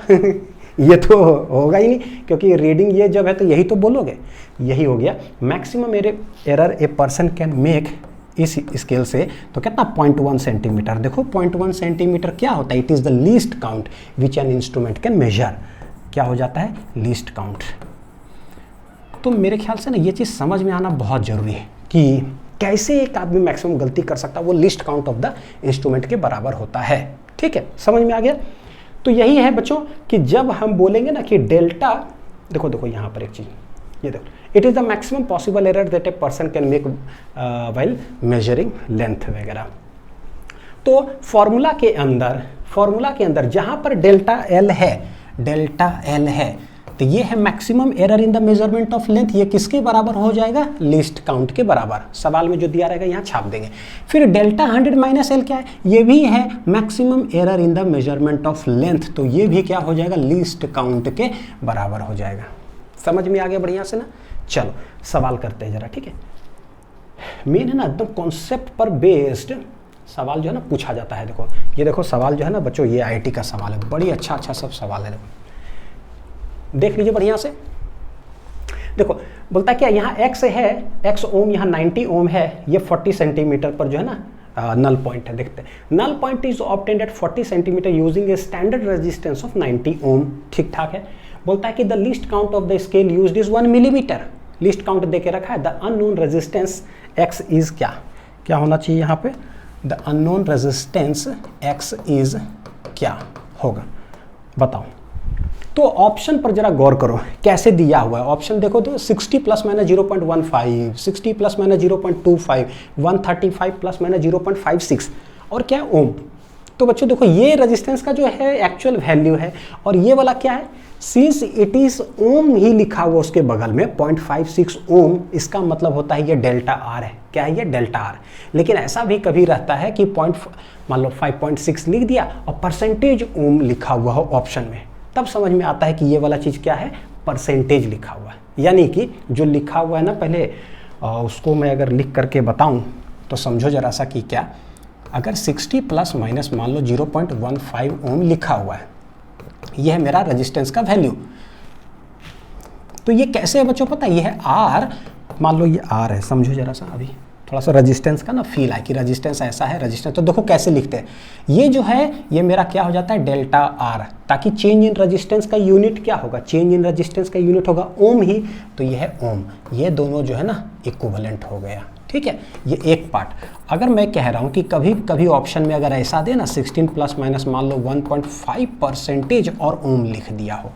ये तो होगा ही नहीं, क्योंकि रीडिंग ये जब है तो यही तो बोलोगे। यही हो गया maximum error a person can make इस स्केल से। तो कितना 0.1 सेंटीमीटर। देखो 0.1 सेंटीमीटर क्या होता है, it is the least count which an instrument can major. क्या हो जाता है, लीस्ट काउंट। तो मेरे ख्याल से ना ये चीज़ समझ में आना बहुत ज़रूरी है कि कैसे एक आदमी मैक्सिमम गलती कर सकता है, वो least count of the instrument के बराबर होता है। ठीक है, समझ में आ गया। तो यही है बच्चों कि जब हम बोलेंगे ना कि डेल्टा, देखो यहाँ पर एक चीज़, ये देखो, it is the maximum possible error that a person can make while measuring length वगैरह। तो फॉर्मूला के अंदर जहाँ पर डेल्टा एल है, तो ये है maximum error in the measurement of length. ये किसके बराबर हो जाएगा, लीस्ट काउंट के बराबर। सवाल में जो दिया रहेगा यहाँ छाप देंगे। फिर डेल्टा 100 माइनस एल क्या है, ये भी है maximum error in the measurement of length. तो ये भी क्या हो जाएगा, लीस्ट काउंट के बराबर हो जाएगा। समझ में आ गया बढ़िया से ना। चलो सवाल करते हैं जरा, ठीक है। मेन है ना एकदम कॉन्सेप्ट पर बेस्ड सवाल जो है ना पूछा जाता है। देखो ये देखो सवाल जो है ना बच्चों, ये आईटी का सवाल है, बड़ी अच्छा सब सवाल है। देख लीजिए बढ़िया से। देखो बोलता है क्या, यहाँ x है, x ओम, यहाँ 90 ओम है, ये 40 सेंटीमीटर पर जो है ना नल पॉइंट है। देखते हैं, null point is obtained at 40 centimetre using a standard resistance of 90 ohm. ठीक ठाक है। बोलता है कि the least count of the scale used is 1 millimetre. Least count दे के रखा है। The unknown resistance x is क्या होना चाहिए यहाँ पे, the unknown resistance x is क्या होगा, बताओ। तो ऑप्शन पर जरा गौर करो कैसे दिया हुआ है। ऑप्शन देखो तो 60 plus minus 0.15, 60 plus minus 0.25, 135 plus minus 0.56 और क्या है, ओम। तो बच्चों देखो ये रेजिस्टेंस का जो है एक्चुअल वैल्यू है, और ये वाला क्या है, सिंस इट इज ओम ही लिखा हुआ उसके बगल में 0.56 ओम, इसका मतलब होता है ये डेल्टा आर है। क्या है ये, डेल्टा आर। लेकिन ऐसा भी कभी रहता है कि मान लो 5.6 लिख दिया और परसेंटेज ओम लिखा हुआ हो ऑप्शन में, तब समझ में आता है कि ये वाला चीज़ क्या है, परसेंटेज लिखा हुआ है। यानी कि जो लिखा हुआ है ना पहले, उसको मैं अगर लिख करके बताऊं तो समझो जरा सा कि क्या, अगर 60 प्लस माइनस मान लो 0.15 ओम लिखा हुआ है, ये है मेरा रेजिस्टेंस का वैल्यू। तो ये कैसे है बच्चों पता है, ये है आर, मान लो ये आर है, समझो जरा सा, अभी थोड़ा सा रेजिस्टेंस का ना फील आए कि रेजिस्टेंस ऐसा है रेजिस्टेंस। तो देखो कैसे लिखते हैं, ये जो है ये मेरा क्या हो जाता है, डेल्टा आर, ताकि चेंज इन रेजिस्टेंस का यूनिट क्या होगा, चेंज इन रेजिस्टेंस का यूनिट होगा ओम ही, तो ये है ओम। ये दोनों जो है ना इक्विवेलेंट हो गया। ठीक है, ये एक पार्ट। अगर मैं कह रहा हूँ कि कभी कभी ऑप्शन में अगर ऐसा दे ना 16 प्लस माइनस मान लो 1.5% और ओम लिख दिया हो,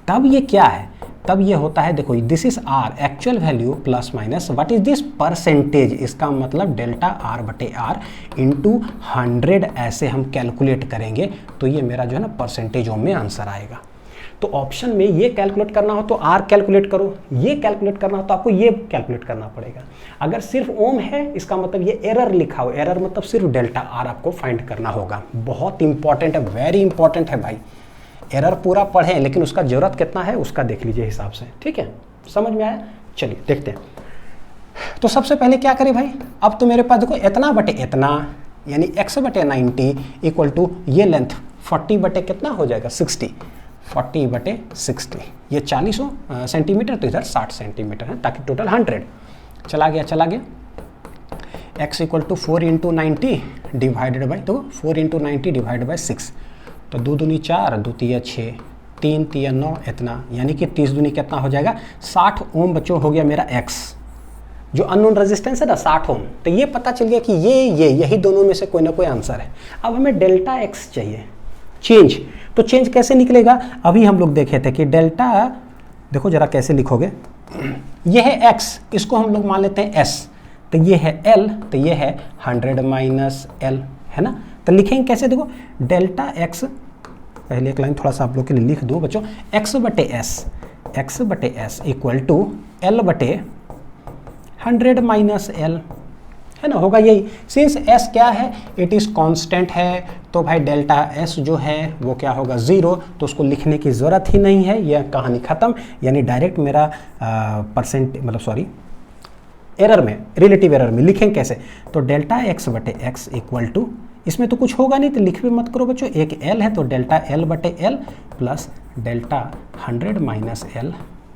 तब ये क्या है, तब ये होता है, देखो this is R actual value plus minus what is this percentage, इसका मतलब डेल्टा आर बटे आर इंटू 100 ऐसे हम कैलकुलेट करेंगे, तो ये मेरा जो है ना परसेंटेज ओम में आंसर आएगा। तो ऑप्शन में ये कैलकुलेट करना हो तो आर कैलकुलेट करो, ये कैलकुलेट करना हो तो आपको ये कैलकुलेट करना पड़ेगा। अगर सिर्फ ओम है इसका मतलब ये एरर लिखा हो, एरर मतलब सिर्फ डेल्टा आर आपको फाइंड करना होगा। बहुत इंपॉर्टेंट है, वेरी इंपॉर्टेंट है भाई। एरर पूरा पढ़ें लेकिन उसका जरूरत कितना है उसका देख लीजिए हिसाब से। ठीक है, समझ में आया। चलिए देखते हैं। तो सबसे पहले क्या करें भाई, अब तो मेरे पास देखो इतना बटे इतना यानी x बटे 90 इक्वल टू ये लेंथ 40 बटे कितना हो जाएगा 60, 40 बटे 60, ये 40 सेंटीमीटर, तो इधर 60 सेंटीमीटर है, ताकि टोटल 100 चला गया। x equal to 4 into 90 divided by, तो 4 इंटू 90 डिवाइडेड बाई 6, तो 2 दूनी 4, 2 तिया 6, 3 तिया 9, इतना, यानी कि 30 दूनी कितना हो जाएगा 60 ओम बच्चों हो गया मेरा x। जो अननोन रेजिस्टेंस है ना 60 ओम, तो ये पता चल गया कि यही दोनों में से कोई ना कोई आंसर है। अब हमें डेल्टा x चाहिए, चेंज। तो चेंज कैसे निकलेगा, अभी हम लोग देखे थे कि डेल्टा, देखो जरा कैसे लिखोगे, ये है x, इसको हम लोग मान लेते हैं s, तो ये है l, तो ये है 100 माइनस l, है ना। तो लिखेंगे कैसे, देखो डेल्टा x, पहले एक लाइन थोड़ा सा आप लोग के लिए लिख दो बच्चों, x बटे s इक्वल टू l बटे 100 माइनस l, है ना, होगा यही। सिंस s क्या है, इट इज़ कांस्टेंट है, तो भाई डेल्टा s जो है वो क्या होगा 0, तो उसको लिखने की ज़रूरत ही नहीं है, यह कहानी ख़त्म। यानी डायरेक्ट मेरा एरर में, रिलेटिव एरर में लिखेंगे कैसे, तो डेल्टा x बटे x इक्वल टू, इसमें तो कुछ होगा नहीं तो लिख भी मत करो बच्चों, एक l है तो डेल्टा l बटे l plus delta 100 minus L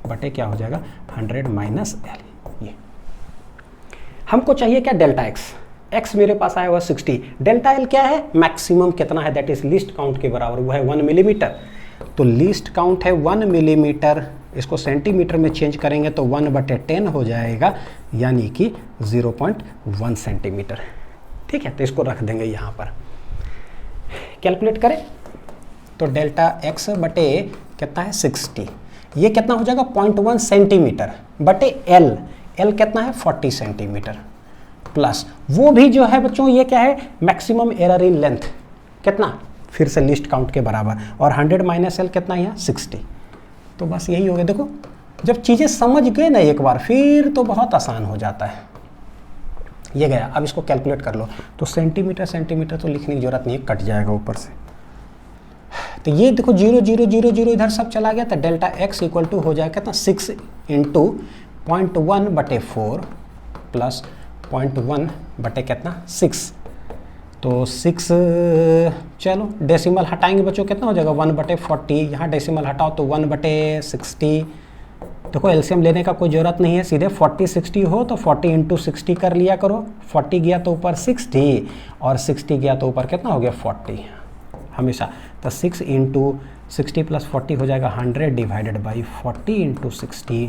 बटे क्या हो जाएगा 100 माइनस एल। ये हमको चाहिए क्या, डेल्टा एक्स मेरे पास आया हुआ 60, डेल्टा एल क्या है, मैक्सिमम कितना है, दैट इज लीस्ट काउंट के बराबर, वो है 1 मिलीमीटर। तो लीस्ट काउंट है 1 मिलीमीटर, इसको सेंटीमीटर में चेंज करेंगे तो 1/10 हो जाएगा, यानी कि 0.1 सेंटीमीटर। ठीक है, तो इसको रख देंगे यहाँ पर। कैलकुलेट करें तो डेल्टा एक्स बटे कितना है 60, ये कितना हो जाएगा 0.1 सेंटीमीटर बटे एल कितना है 40 सेंटीमीटर, प्लस वो भी जो है बच्चों ये क्या है मैक्सिमम एरर इन लेंथ कितना, फिर से लिस्ट काउंट के बराबर, और 100 माइनस एल कितना है 60। तो बस यही हो गया। देखो जब चीज़ें समझ गए ना एक बार, फिर तो बहुत आसान हो जाता है। ये गया, अब इसको कैलकुलेट कर लो। तो सेंटीमीटर तो लिखने की जरूरत नहीं है, कट जाएगा ऊपर से। तो ये देखो 0 0 0 0 इधर सब चला गया, तो डेल्टा एक्स इक्वल टू हो जाएगा कितना 6 इंटू 0.1/4 प्लस 0.1 बटे कितना 6। तो 6 चलो डेसिमल हटाएंगे बच्चों, कितना हो जाएगा 1/40, यहाँ डेसिमल हटाओ तो 1/60। देखो एलसीएम लेने का कोई ज़रूरत नहीं है, सीधे 40 60 हो तो 40 इंटू 60 कर लिया करो। 40 गया तो ऊपर 60 और 60 गया तो ऊपर कितना हो गया 40 हमेशा। तो 6 इंटू 60 प्लस 40 हो जाएगा 100 डिवाइडेड बाई 40 इंटू 60।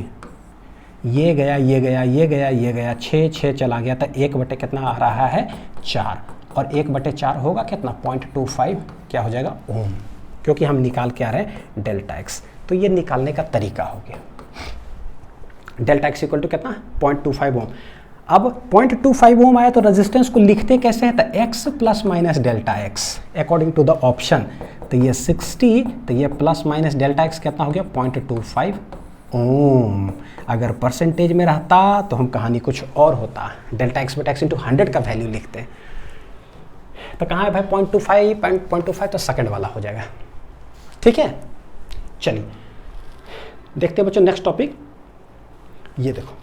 ये गया ये गया ये गया ये गया, 6 चला गया, तो 1 बटे कितना आ रहा है 4, और 1/4 होगा कितना 0.25 क्या हो जाएगा ओम, क्योंकि हम निकाल के आ रहे हैं डेल्टा एक्स। तो ये निकालने का तरीका हो गया। डेल्टा एक्स इक्वल टू कितना 0.25 ओम। अब 0.25 ओम आया तो रेजिस्टेंस को लिखते कैसे हैं, तो x plus minus delta x according to the option. तो ये 60, तो ये प्लस माइनस डेल्टा एक्स कितना हो गया 0.25 ओम। अगर परसेंटेज में रहता तो हम कहानी कुछ और होता, डेल्टा एक्स बटा एक्स इंटू 100 का वैल्यू लिखते हैं। तो कहाँ है भाई 0.25 तो सेकंड वाला हो जाएगा। ठीक है, चलिए देखते हैं बच्चों नेक्स्ट टॉपिक। ये देखो,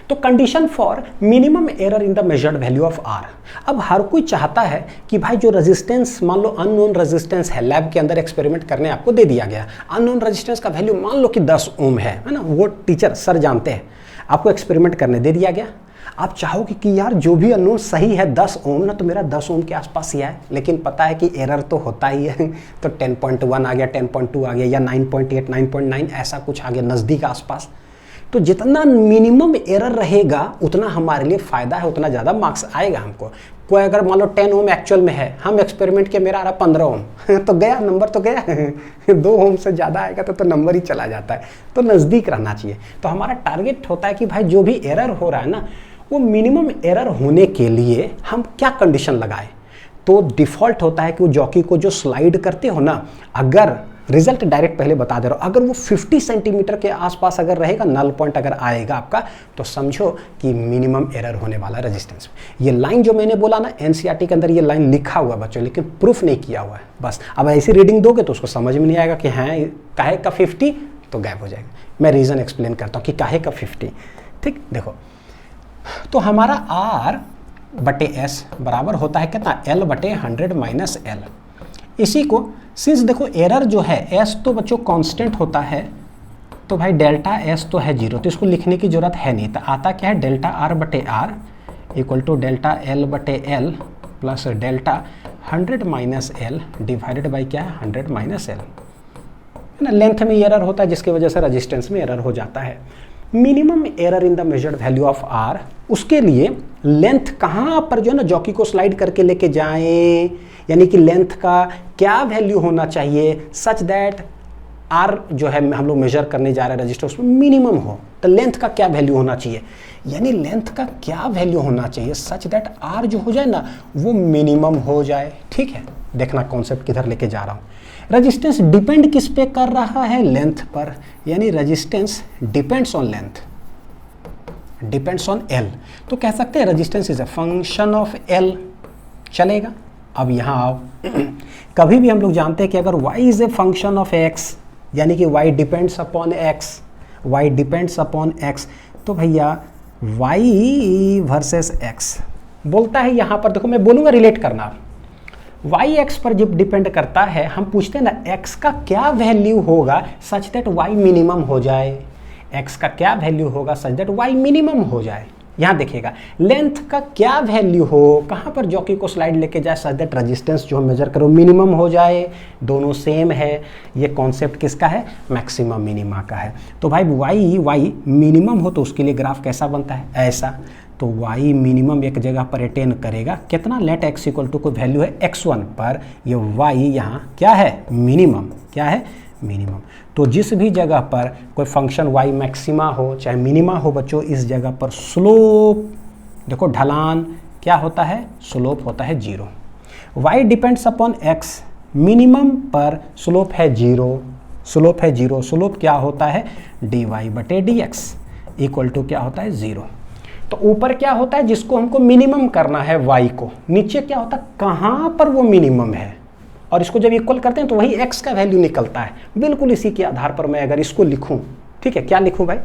तो condition for minimum error in the measured value of R. अब हर कोई चाहता है कि भाई जो रेजिस्टेंस, मान लो अननोन रेजिस्टेंस है, लैब के अंदर एक्सपेरिमेंट करने आपको दे दिया गया, अननोन रेजिस्टेंस का वैल्यू मान लो कि 10 ओम है ना, वो टीचर सर जानते हैं, आपको एक्सपेरिमेंट करने दे दिया गया। आप चाहोगे कि यार जो भी अननोन सही है 10 ओम ना, तो मेरा 10 ओम के आसपास ही है, लेकिन पता है कि एरर तो होता ही है। तो 10.1 आ गया, 10.2 आ गया, या 9.8 9.9 ऐसा कुछ आ गया नज़दीक आसपास। तो जितना मिनिमम एरर रहेगा उतना हमारे लिए फ़ायदा है, उतना ज़्यादा मार्क्स आएगा हमको। कोई अगर मान लो 10 ओम एक्चुअल में है, हम एक्सपेरिमेंट के मेरा आ रहा 15 ओम तो गया नंबर, तो गया 2 ओम से ज़्यादा आएगा तो नंबर ही चला जाता है। तो नज़दीक रहना चाहिए। तो हमारा टारगेट होता है कि भाई जो भी एरर हो रहा है ना, वो मिनिमम एरर होने के लिए हम क्या कंडीशन लगाएं। तो डिफ़ॉल्ट होता है कि वो जॉकी को जो स्लाइड करते हो ना, अगर रिजल्ट डायरेक्ट पहले बता दे रहा हूँ, अगर वो 50 सेंटीमीटर के आसपास अगर रहेगा, नल पॉइंट अगर आएगा आपका, तो समझो कि मिनिमम एरर होने वाला है रेजिस्टेंस में। ये लाइन जो मैंने बोला ना, एनसीईआरटी के अंदर ये लाइन लिखा हुआ है बच्चों, लेकिन प्रूफ नहीं किया हुआ है। बस अब ऐसी रीडिंग दोगे तो उसको समझ में नहीं आएगा कि हाँ काहे का 50, तो गायब हो जाएगा। मैं रीज़न एक्सप्लेन करता हूँ कि काहे का 50। ठीक, देखो तो हमारा R बटे S बराबर होता है कितना L बटे 100 माइनस L। इसी को सिंस देखो एरर जो है S तो बच्चों कांस्टेंट होता है, तो भाई डेल्टा S तो है 0, तो इसको लिखने की जरूरत है नहीं। तो आता क्या है डेल्टा R बटे R equal to delta L बटे L plus delta 100 minus L divided by क्या है 100 माइनस L, है ना। लेंथ में एरर होता है जिसकी वजह से रेजिस्टेंस में एरर हो जाता है। Minimum error in the measured value of R, उसके लिए लेंथ कहाँ पर जो है ना जॉकी को स्लाइड करके लेके जाएं, यानी कि लेंथ का क्या वैल्यू होना चाहिए सच दैट आर जो है हम लोग मेजर करने जा रहे हैं रजिस्टर, उसमें मिनिमम हो। तो लेंथ का क्या वैल्यू होना चाहिए, यानी लेंथ का क्या वैल्यू होना चाहिए सच दैट आर जो हो जाए ना वो मिनिमम हो जाए। ठीक है, देखना कॉन्सेप्ट किधर लेके जा रहा हूँ। रेजिस्टेंस डिपेंड किस पे कर रहा है, लेंथ पर, यानी resistance depends on length, depends on L. तो कह सकते हैं resistance is a function of L, चलेगा। अब यहाँ आओ, कभी भी हम लोग जानते हैं कि अगर y is a function of x, यानी कि y depends upon x, y depends upon x, तो भैया y वर्सेस x बोलता है यहाँ पर। देखो मैं बोलूँगा रिलेट करना, वाई एक्स पर जब डिपेंड करता है, हम पूछते हैं ना एक्स का क्या वैल्यू होगा सच दैट वाई मिनिमम हो जाए, एक्स का क्या वैल्यू होगा सच दैट वाई मिनिमम हो जाए। यहाँ देखिएगा लेंथ का क्या वैल्यू हो, कहाँ पर जॉकी को स्लाइड लेके जाए सच दैट रेजिस्टेंस जो हम मेजर करो मिनिमम हो जाए, दोनों सेम है। ये कॉन्सेप्ट किसका है, मैक्सिमम मिनिमा का है। तो भाई वाई मिनिमम हो तो उसके लिए ग्राफ कैसा बनता है, ऐसा। तो y मिनिमम एक जगह पर अटेन करेगा कितना, लेट x इक्वल टू कोई वैल्यू है x1 पर, ये y यहाँ क्या है, मिनिमम, क्या है, मिनिमम। तो जिस भी जगह पर कोई फंक्शन y मैक्सिमा हो चाहे मिनिमा हो बच्चों, इस जगह पर स्लोप देखो ढलान क्या होता है, स्लोप होता है 0। y depends upon x, minimum पर स्लोप है 0, स्लोप है 0, स्लोप क्या होता है dy बटे dx इक्वल टू क्या होता है 0। तो ऊपर क्या होता है जिसको हमको मिनिमम करना है y को, नीचे क्या होता है कहाँ पर वो मिनिमम है, और इसको जब इक्वल करते हैं तो वही x का वैल्यू निकलता है। बिल्कुल इसी के आधार पर मैं अगर इसको लिखूं, ठीक है, क्या लिखूं भाई,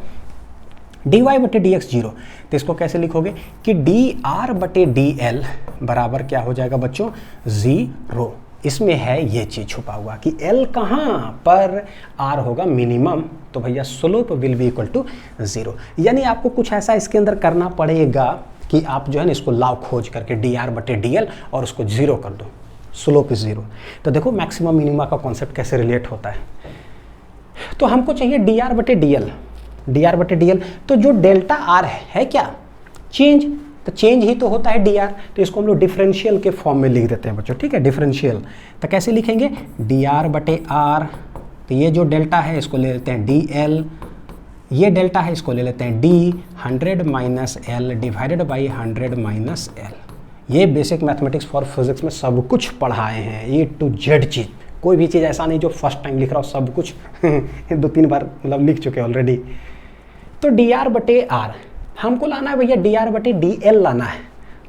dy बटे dx 0, तो इसको कैसे लिखोगे कि dr बटे dl बराबर क्या हो जाएगा बच्चों 0। इसमें है ये चीज छुपा हुआ कि L कहाँ पर, R होगा मिनिमम, तो भैया slope will be equal to 0। यानी आपको कुछ ऐसा इसके अंदर करना पड़ेगा कि आप जो है ना इसको लाव खोज करके dr बटे dl और उसको 0 कर दो, स्लोप इज 0। तो देखो मैक्सिमम मिनिमा का कॉन्सेप्ट कैसे रिलेट होता है। तो हमको चाहिए dr बटे dl, तो जो डेल्टा r है क्या, चेंज, तो चेंज ही तो होता है dr, तो इसको हम लोग डिफरेंशियल के फॉर्म में लिख देते हैं बच्चों, ठीक है, डिफरेंशियल। तो कैसे लिखेंगे dr बटे r, तो ये जो डेल्टा है इसको ले लेते हैं dl, ये डेल्टा है इसको ले लेते हैं d 100 minus L divided by 100 minus L. ये बेसिक मैथमेटिक्स फॉर फिजिक्स में सब कुछ पढ़ाए हैं, ए टू जेड चीज़, कोई भी चीज़ ऐसा नहीं जो फर्स्ट टाइम लिख रहा हो, सब कुछ 2-3 बार मतलब लिख चुके ऑलरेडी। तो dr बटे r हमको लाना है भैया, dr बटे dl लाना है।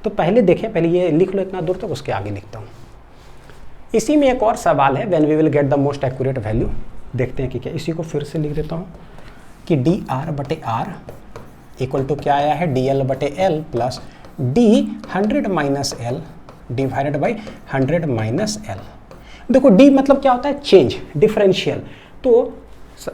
तो पहले देखें, पहले ये लिख लो इतना दूर तक, उसके आगे लिखता हूँ। इसी में एक और सवाल है, when we will get the most accurate value, देखते हैं कि क्या, इसी को फिर से लिख देता हूँ कि dr बटे r इक्वल टू क्या आया है dl बटे l plus d 100 minus L divided by 100 minus L. देखो d मतलब क्या होता है चेंज, डिफरेंशियल, तो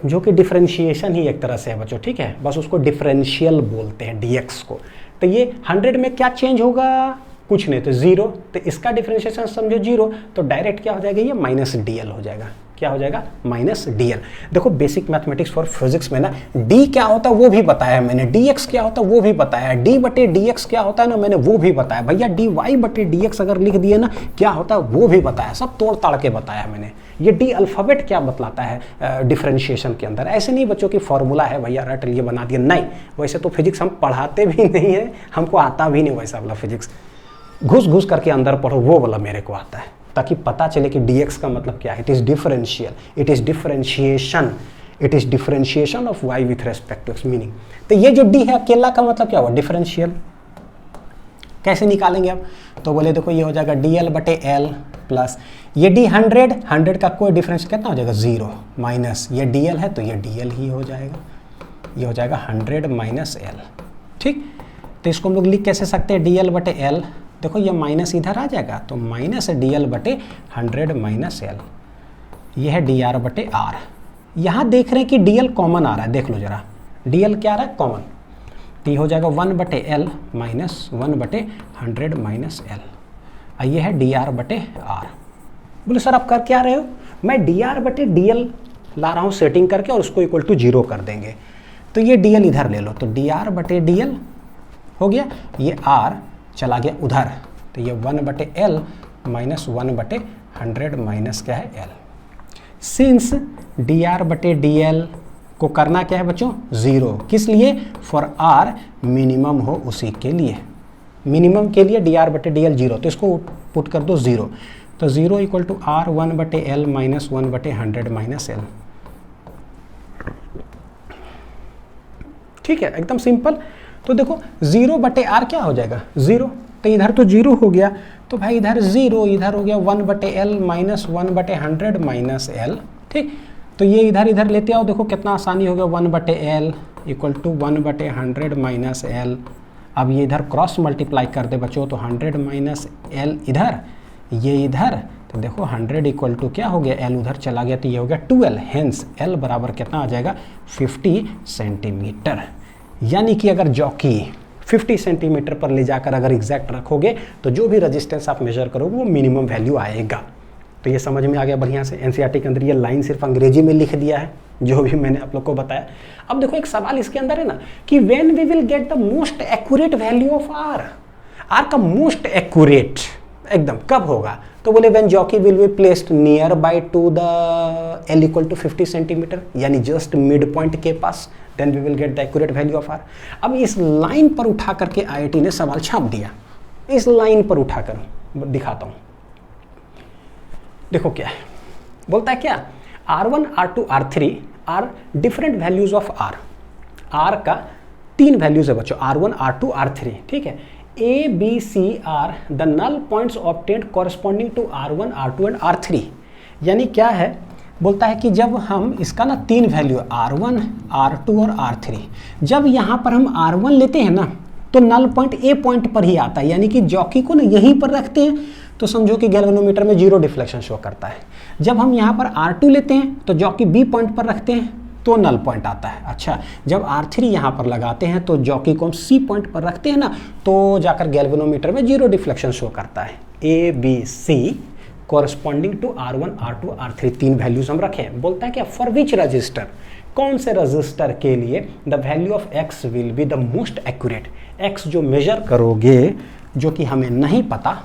जो कि डिफरेंशिएशन ही एक तरह से है बच्चों, ठीक है, बस उसको डिफरेंशियल बोलते हैं dx को। तो ये 100 में क्या चेंज होगा, कुछ नहीं, तो 0, तो इसका डिफरेंशिएशन समझो 0, तो डायरेक्ट क्या हो जाएगा ये माइनस dl हो जाएगा, क्या हो जाएगा माइनस dl। देखो बेसिक मैथमेटिक्स फॉर फिजिक्स में ना d क्या होता है वो भी बताया मैंने, dx क्या होता है वो भी बताया, d बटे dx क्या होता है ना मैंने वो भी बताया, भैया dy बटे dx अगर लिख दिए ना क्या होता है वो भी बताया, सब तोड़ ताड़ के बताया मैंने। ये डी अल्फ़ाबेट क्या बतलाता है डिफरेंशिएशन के अंदर, ऐसे नहीं बच्चों की फॉर्मूला है भैया रट लिए बना दिया, नहीं, वैसे तो फिजिक्स हम पढ़ाते भी नहीं है, हमको आता भी नहीं वैसा वाला फिजिक्स, घुस घुस करके अंदर पढ़ो वो वाला मेरे को आता है, ताकि पता चले कि dx का मतलब क्या है, it is differential, it is differentiation, it is differentiation of y with respect to x meaning. तो ये जो d है अकेला का मतलब क्या हुआ, डिफरेंशियल। कैसे निकालेंगे अब, तो बोले देखो ये हो जाएगा dl बटे l प्लस ये d 100 का कोई डिफरेंस कितना हो जाएगा 0 माइनस ये dl है तो ये dl ही हो जाएगा, ये हो जाएगा 100 माइनस l, ठीक। तो इसको हम लोग लिख कैसे सकते हैं dl बटे l, देखो ये माइनस इधर आ जाएगा तो माइनस dl बटे 100 माइनस l, ये है dr बटे r। यहाँ देख रहे हैं कि dl कॉमन आ रहा है, देख लो जरा dl क्या आ रहा है कॉमन, तो ये हो जाएगा 1 बटे l माइनस 1 बटे 100 माइनस l, ये है dr बटे r। बोले सर आप कर क्या रहे हो, मैं dr बटे dl ला रहा हूँ सेटिंग करके और उसको इक्वल टू 0 कर देंगे, तो ये dl इधर ले लो, तो dr बटे dl हो गया, ये r चला गया उधर, तो ये 1 बटे l माइनस 1 बटे 100 माइनस क्या है l। सिंस dr बटे dl को करना क्या है बच्चों 0, किस लिए, फॉर r मिनिमम हो उसी के लिए, मिनिमम के लिए dr बटे dl 0, तो इसको पुट कर दो 0, तो 0 इक्वल टू r 1 बटे l माइनस 1 बटे 100 माइनस l, ठीक है एकदम सिंपल। तो देखो 0 बटे r क्या हो जाएगा 0, तो इधर तो 0 हो गया, तो भाई इधर 0, इधर हो गया 1 बटे l माइनस 1 बटे 100 माइनस l, ठीक। तो ये इधर इधर लेते आओ, देखो कितना आसानी हो गया, 1 बटे l इक्वल टू 1 बटे 100 माइनस l। अब ये इधर क्रॉस मल्टीप्लाई कर दे बच्चों, तो 100 माइनस l इधर, ये इधर, तो देखो 100 इक्वल टू क्या हो गया, एल उधर चला गया तो ये हो गया 12, हेंस एल बराबर कितना आ जाएगा 50 सेंटीमीटर। यानी कि अगर जॉकी 50 सेंटीमीटर पर ले जाकर अगर एग्जैक्ट रखोगे तो जो भी रेजिस्टेंस आप मेजर करोगे वो मिनिमम वैल्यू आएगा। तो ये समझ में आ गया बढ़िया से। एनसीईआरटी के अंदर ये लाइन सिर्फ अंग्रेजी में लिख दिया है जो भी मैंने आप लोग को बताया। अब देखो एक सवाल इसके अंदर है ना कि when we will get the most accurate value of R, R का मोस्ट एक्यूरेट एकदम कब होगा, तो बोले when jockey will be placed near by to the L equal to 50 centimetre, यानी जस्ट मिड पॉइंट के पास, then we will get the accurate value of R. अब इस लाइन पर उठा करके आईआईटी ने सवाल छाप दिया, इस लाइन पर उठाकर दिखाता हूं। देखो क्या है, बोलता है क्या, R1, R2, R3 are different values of R. R का 3 वैल्यूज है बच्चों, R1, R2, R3, ठीक है। A, B, C are the null points obtained corresponding to R1, R2 and R3। यानी क्या है, बोलता है कि जब हम इसका ना 3 वैल्यू R1, R2 और R3, जब यहाँ पर हम R1 लेते हैं ना तो नल पॉइंट A पॉइंट पर ही आता है, यानी कि जॉकी को ना यहीं पर रखते हैं तो समझो कि गैल्वेनोमीटर में 0 डिफ्लेक्शन शो करता है। जब हम यहाँ पर R2 लेते हैं तो जॉकी B पॉइंट पर रखते हैं तो नल पॉइंट आता है। अच्छा, जब R3 यहाँ पर लगाते हैं तो जॉकी को हम C पॉइंट पर रखते हैं ना तो जाकर गैल्वेनोमीटर में 0 डिफ्लेक्शन शो करता है। A, B, C corresponding to R1, R2, R3 3 values हम रखें। बोलता है क्या, फॉर विच रजिस्टर, कौन से रजिस्टर के लिए the value of x will be the most accurate, x जो मेजर करोगे जो कि हमें नहीं पता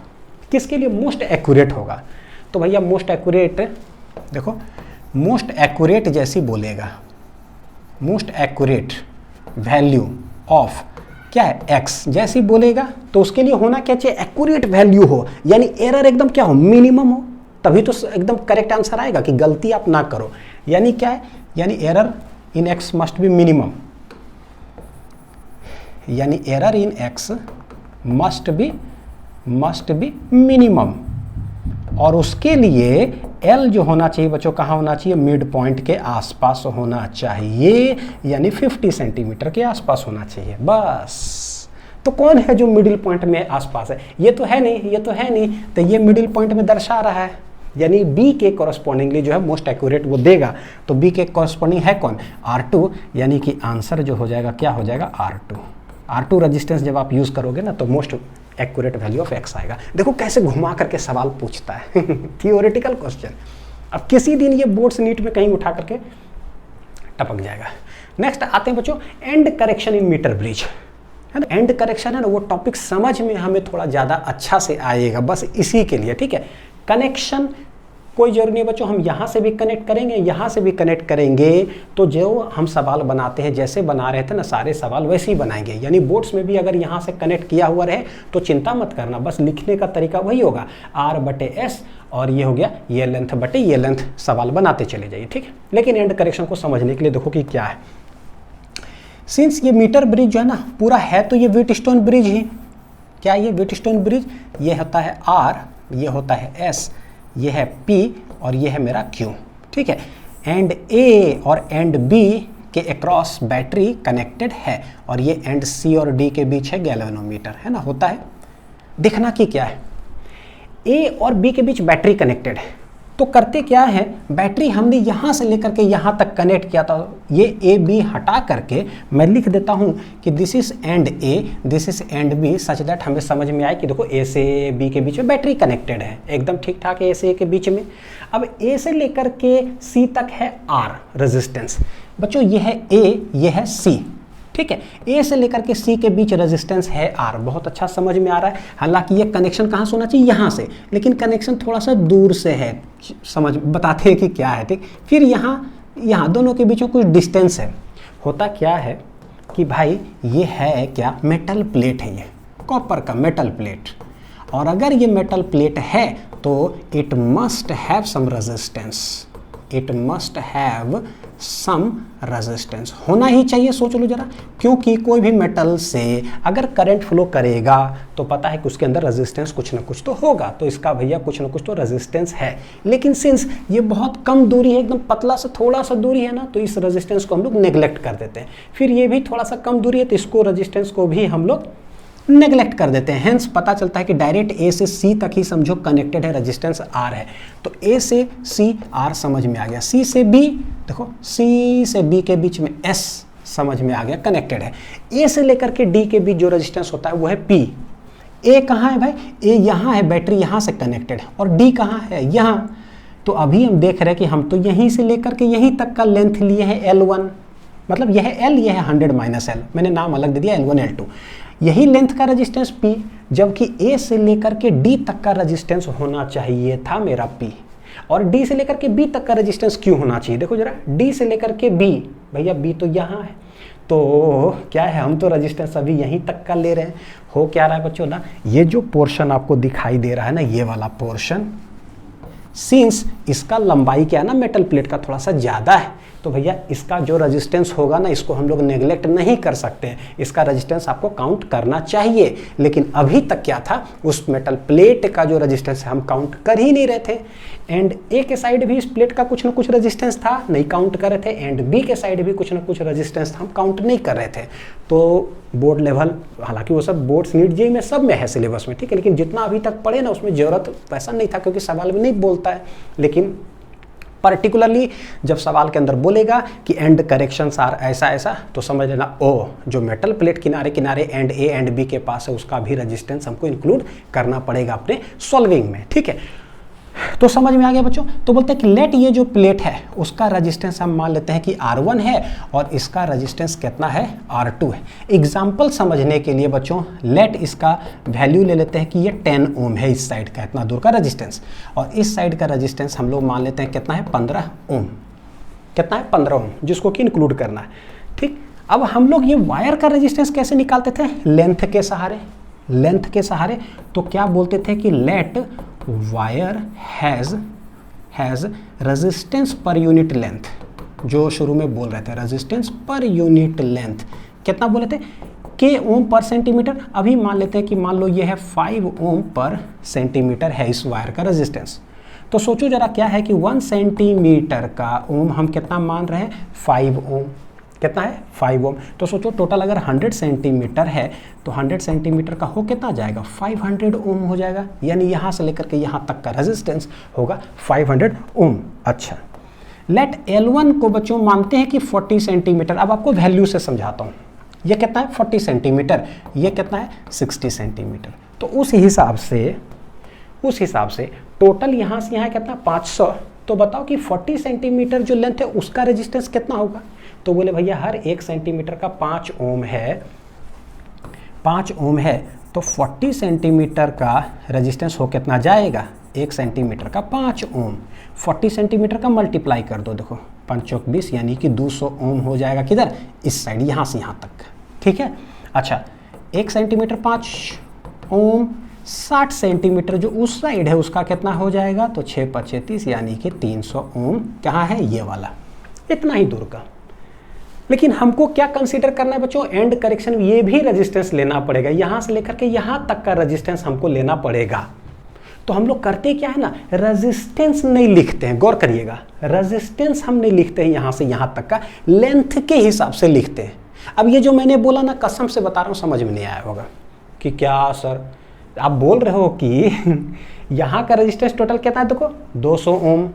किसके लिए मोस्ट एक्यूरेट होगा। तो भैया मोस्ट एक्यूरेट, देखो मोस्ट एक्यूरेट जैसी बोलेगा, मोस्ट एक्यूरेट वैल्यू ऑफ क्या है x जैसी बोलेगा तो उसके लिए होना क्या चाहिए, एक्यूरेट वैल्यू हो, यानी एरर एकदम क्या हो, मिनिमम हो, तभी तो एकदम करेक्ट आंसर आएगा कि गलती आप ना करो। यानी क्या है, यानी error in x must be minimum, यानी error in x must be minimum, और उसके लिए L जो होना चाहिए बच्चों कहाँ होना चाहिए, मिड पॉइंट के आसपास होना चाहिए, यानी 50 सेंटीमीटर के आसपास होना चाहिए बस। तो कौन है जो मिडिल पॉइंट में आसपास है, ये तो है नहीं, ये तो है नहीं, तो ये मिडिल पॉइंट में दर्शा रहा है, यानी B के कॉरस्पॉन्डिंगली जो है मोस्ट एक्यूरेट वो देगा। तो B के कॉरस्पॉन्डिंग है कौन, R2, यानी कि आंसर जो हो जाएगा क्या हो जाएगा R2। R2 रेजिस्टेंस जब आप यूज करोगे ना तो most accurate value of x आएगा। देखो कैसे घुमा करके सवाल पूछता है थियोरेटिकल क्वेश्चन। अब किसी दिन ये बोर्ड्स नीट में कहीं उठा करके टपक जाएगा। नेक्स्ट आते हैं बच्चों end correction in meter bridge, है ना। एंड करेक्शन है ना वो टॉपिक समझ में हमें थोड़ा ज़्यादा अच्छा से आएगा बस इसी के लिए, ठीक है। कनेक्शन कोई जरूरी नहीं बच्चों, हम यहाँ से भी कनेक्ट करेंगे, यहाँ से भी कनेक्ट करेंगे, तो जो हम सवाल बनाते हैं जैसे बना रहे थे ना सारे सवाल वैसे ही बनाएंगे। यानी बोर्ड्स में भी अगर यहाँ से कनेक्ट किया हुआ रहे तो चिंता मत करना, बस लिखने का तरीका वही होगा R/S, और ये हो गया ये लेंथ बटे ये लेंथ, सवाल बनाते चले जाइए, ठीक है। लेकिन एंड करेक्शन को समझने के लिए देखो कि क्या है। सिंस ये मीटर ब्रिज जो है ना पूरा है तो ये व्हीटस्टोन ब्रिज ही, क्या ये व्हीटस्टोन ब्रिज, ये होता है R, ये होता है S, ये है P और ये है मेरा Q, ठीक है। एंड A और एंड B के अक्रॉस बैटरी कनेक्टेड है और ये एंड C और D के बीच है गैल्वेनोमीटर, है ना, होता है। देखना कि क्या है, A और B के बीच बैटरी कनेक्टेड है तो करते क्या है, बैटरी हमने यहाँ से लेकर के यहाँ तक कनेक्ट किया था, ये A B हटा करके मैं लिख देता हूँ कि this is and A, this is and B, such that हमें समझ में आए कि देखो A से B के बीच में बैटरी कनेक्टेड है, एकदम ठीक ठाक है A से A के बीच में। अब A से लेकर के C तक है R रेजिस्टेंस, बच्चों ये है A, ये है C, ठीक है। A से लेकर के C के बीच रेजिस्टेंस है R, बहुत अच्छा समझ में आ रहा है। हालांकि ये कनेक्शन कहाँ से होना चाहिए, यहाँ से, लेकिन कनेक्शन थोड़ा सा दूर से है, समझ बताते हैं कि क्या है, ठीक। फिर यहाँ दोनों के बीच में कुछ डिस्टेंस है। होता क्या है कि भाई ये है क्या, मेटल प्लेट है, ये कॉपर का मेटल प्लेट, और अगर ये मेटल प्लेट है तो it must have some resistance, it must have some resistance, होना ही चाहिए। सोच लो जरा, क्योंकि कोई भी मेटल से अगर करंट फ्लो करेगा तो पता है कि उसके अंदर रेजिस्टेंस कुछ ना कुछ तो होगा, तो इसका भैया कुछ ना कुछ तो रेजिस्टेंस है। लेकिन सिंस ये बहुत कम दूरी है, एकदम पतला सा थोड़ा सा दूरी है ना, तो इस रेजिस्टेंस को हम लोग नेग्लेक्ट कर देते हैं। फिर ये भी थोड़ा सा कम दूरी है तो इसको रेजिस्टेंस को भी हम लोग नेग्लेक्ट कर देते हैं। हेंस पता चलता है कि डायरेक्ट ए से सी तक ही समझो कनेक्टेड है, रेजिस्टेंस आर है। तो ए से सी आर समझ में आ गया, सी से बी, देखो सी से बी के बीच में एस समझ में आ गया, कनेक्टेड है। ए से लेकर के डी के बीच जो रेजिस्टेंस होता है वो है पी। ए कहाँ है भाई, ए यहाँ है, बैटरी यहाँ से कनेक्टेड है, और डी कहाँ है, यहाँ। तो अभी हम देख रहे हैं कि हम तो यहीं से लेकर के यहीं तक का लेंथ लिए हैं L1, मतलब यह है L, यह है 100 माइनस L, मैंने नाम अलग दे दिया L1 L2। यही लेंथ का रेजिस्टेंस P, जबकि A से लेकर के D तक का रेजिस्टेंस होना चाहिए था मेरा P, और D से लेकर के B तक का रेजिस्टेंस क्यों होना चाहिए, देखो जरा, D से लेकर के B, भैया B तो यहाँ है, तो क्या है, हम तो रेजिस्टेंस अभी यहीं तक का ले रहे हैं। हो क्या रहा है बच्चों ना, ये जो पोर्शन आपको दिखाई दे रहा है ना, ये वाला पोर्शन, सिंस इसका लंबाई क्या है ना मेटल प्लेट का थोड़ा सा ज़्यादा है, तो भैया इसका जो रेजिस्टेंस होगा ना, इसको हम लोग नेग्लेक्ट नहीं कर सकते हैं, इसका रेजिस्टेंस आपको काउंट करना चाहिए। लेकिन अभी तक क्या था, उस मेटल प्लेट का जो रेजिस्टेंस है हम काउंट कर ही नहीं रहे थे। एंड ए के साइड भी इस प्लेट का कुछ ना कुछ रेजिस्टेंस था, नहीं काउंट कर रहे थे, एंड बी के साइड भी कुछ ना कुछ रेजिस्टेंस हम काउंट नहीं कर रहे थे। तो बोर्ड लेवल, हालांकि वो सब बोर्ड्स नीट जेईई में सब में है सिलेबस में, ठीक है, लेकिन जितना अभी तक पढ़े ना उसमें जरूरत वैसा नहीं था, क्योंकि सवाल में नहीं बोलता है। लेकिन पर्टिकुलरली जब सवाल के अंदर बोलेगा कि एंड करेक्शंस आर ऐसा ऐसा, तो समझ लेना ओ जो मेटल प्लेट किनारे किनारे एंड ए एंड बी के पास है उसका भी रेजिस्टेंस हमको इंक्लूड करना पड़ेगा अपने सॉल्विंग में, ठीक है। तो समझ में आ गया बच्चों। तो बोलते हैं कि लेट ये जो प्लेट है उसका रेजिस्टेंस हम मान लेते हैं कि R1 है, और इसका रेजिस्टेंस कितना है, R2 है। एग्जाम्पल समझने के लिए बच्चों लेट इसका वैल्यू ले लेते हैं कि ये 10 ओम है, इस साइड का इतना दूर का रेजिस्टेंस, और इस साइड का रेजिस्टेंस हम लोग मान लेते हैं कितना है, 15 ओम। कितना है, 15 ओम, जिसको कि इंक्लूड करना है, ठीक। अब हम लोग ये वायर का रेजिस्टेंस कैसे निकालते थे, लेंथ के सहारे, लेंथ के सहारे। तो क्या बोलते थे कि let wire has resistance per unit length, जो शुरू में बोल रहे थे रेजिस्टेंस पर यूनिट लेंथ कितना बोले थे, के ओम पर सेंटीमीटर। अभी मान लेते हैं कि मान लो ये है 5 ओम पर सेंटीमीटर है इस वायर का रेजिस्टेंस। तो सोचो जरा क्या है कि 1 सेंटीमीटर का ओम हम कितना मान रहे हैं, 5 ओम। कितना है, 5 ओम। तो सोचो टोटल अगर 100 सेंटीमीटर है तो 100 सेंटीमीटर का हो कितना जाएगा, 500 ओम हो जाएगा, यानी यहाँ से लेकर के यहाँ तक का रेजिस्टेंस होगा 500 ओम। अच्छा, लेट L1 को बच्चों मानते हैं कि 40 सेंटीमीटर। अब आपको वैल्यू से समझाता हूँ, ये कितना है 40 सेंटीमीटर, ये कितना है 60 सेंटीमीटर। तो उस हिसाब से टोटल यहाँ से यहाँ कितना 500। तो बताओ कि 40 सेंटीमीटर जो लेंथ है उसका रेजिस्टेंस कितना होगा। तो बोले भैया हर 1 सेंटीमीटर का 5 ओम है, 5 ओम है, तो 40 सेंटीमीटर का रेजिस्टेंस हो कितना जाएगा, 1 सेंटीमीटर का 5 ओम। 40 सेंटीमीटर का मल्टीप्लाई कर दो, देखो 5 चौक 20, यानी कि 200 ओम हो जाएगा, किधर, इस साइड, यहाँ से यहाँ तक, ठीक है। अच्छा, 1 सेंटीमीटर 5 ओम, 60 सेंटीमीटर जो उस साइड है उसका कितना हो जाएगा, तो 6 × 5 = 30, यानी कि 300 ओम। कहाँ है, ये वाला, इतना ही दूर का। लेकिन हमको क्या कंसीडर करना है बच्चों, एंड करेक्शन, ये भी रेजिस्टेंस लेना पड़ेगा, यहाँ से लेकर के यहाँ तक का रेजिस्टेंस हमको लेना पड़ेगा। तो हम लोग करते क्या है ना, रेजिस्टेंस नहीं लिखते हैं, गौर करिएगा, रेजिस्टेंस हम नहीं लिखते हैं यहाँ से यहाँ तक का, लेंथ के हिसाब से लिखते हैं। अब ये जो मैंने बोला ना, कसम से बता रहा हूँ समझ में नहीं आया होगा कि क्या सर आप बोल रहे हो कि यहाँ का रेजिस्टेंस टोटल कितना है, देखो 200 ओम,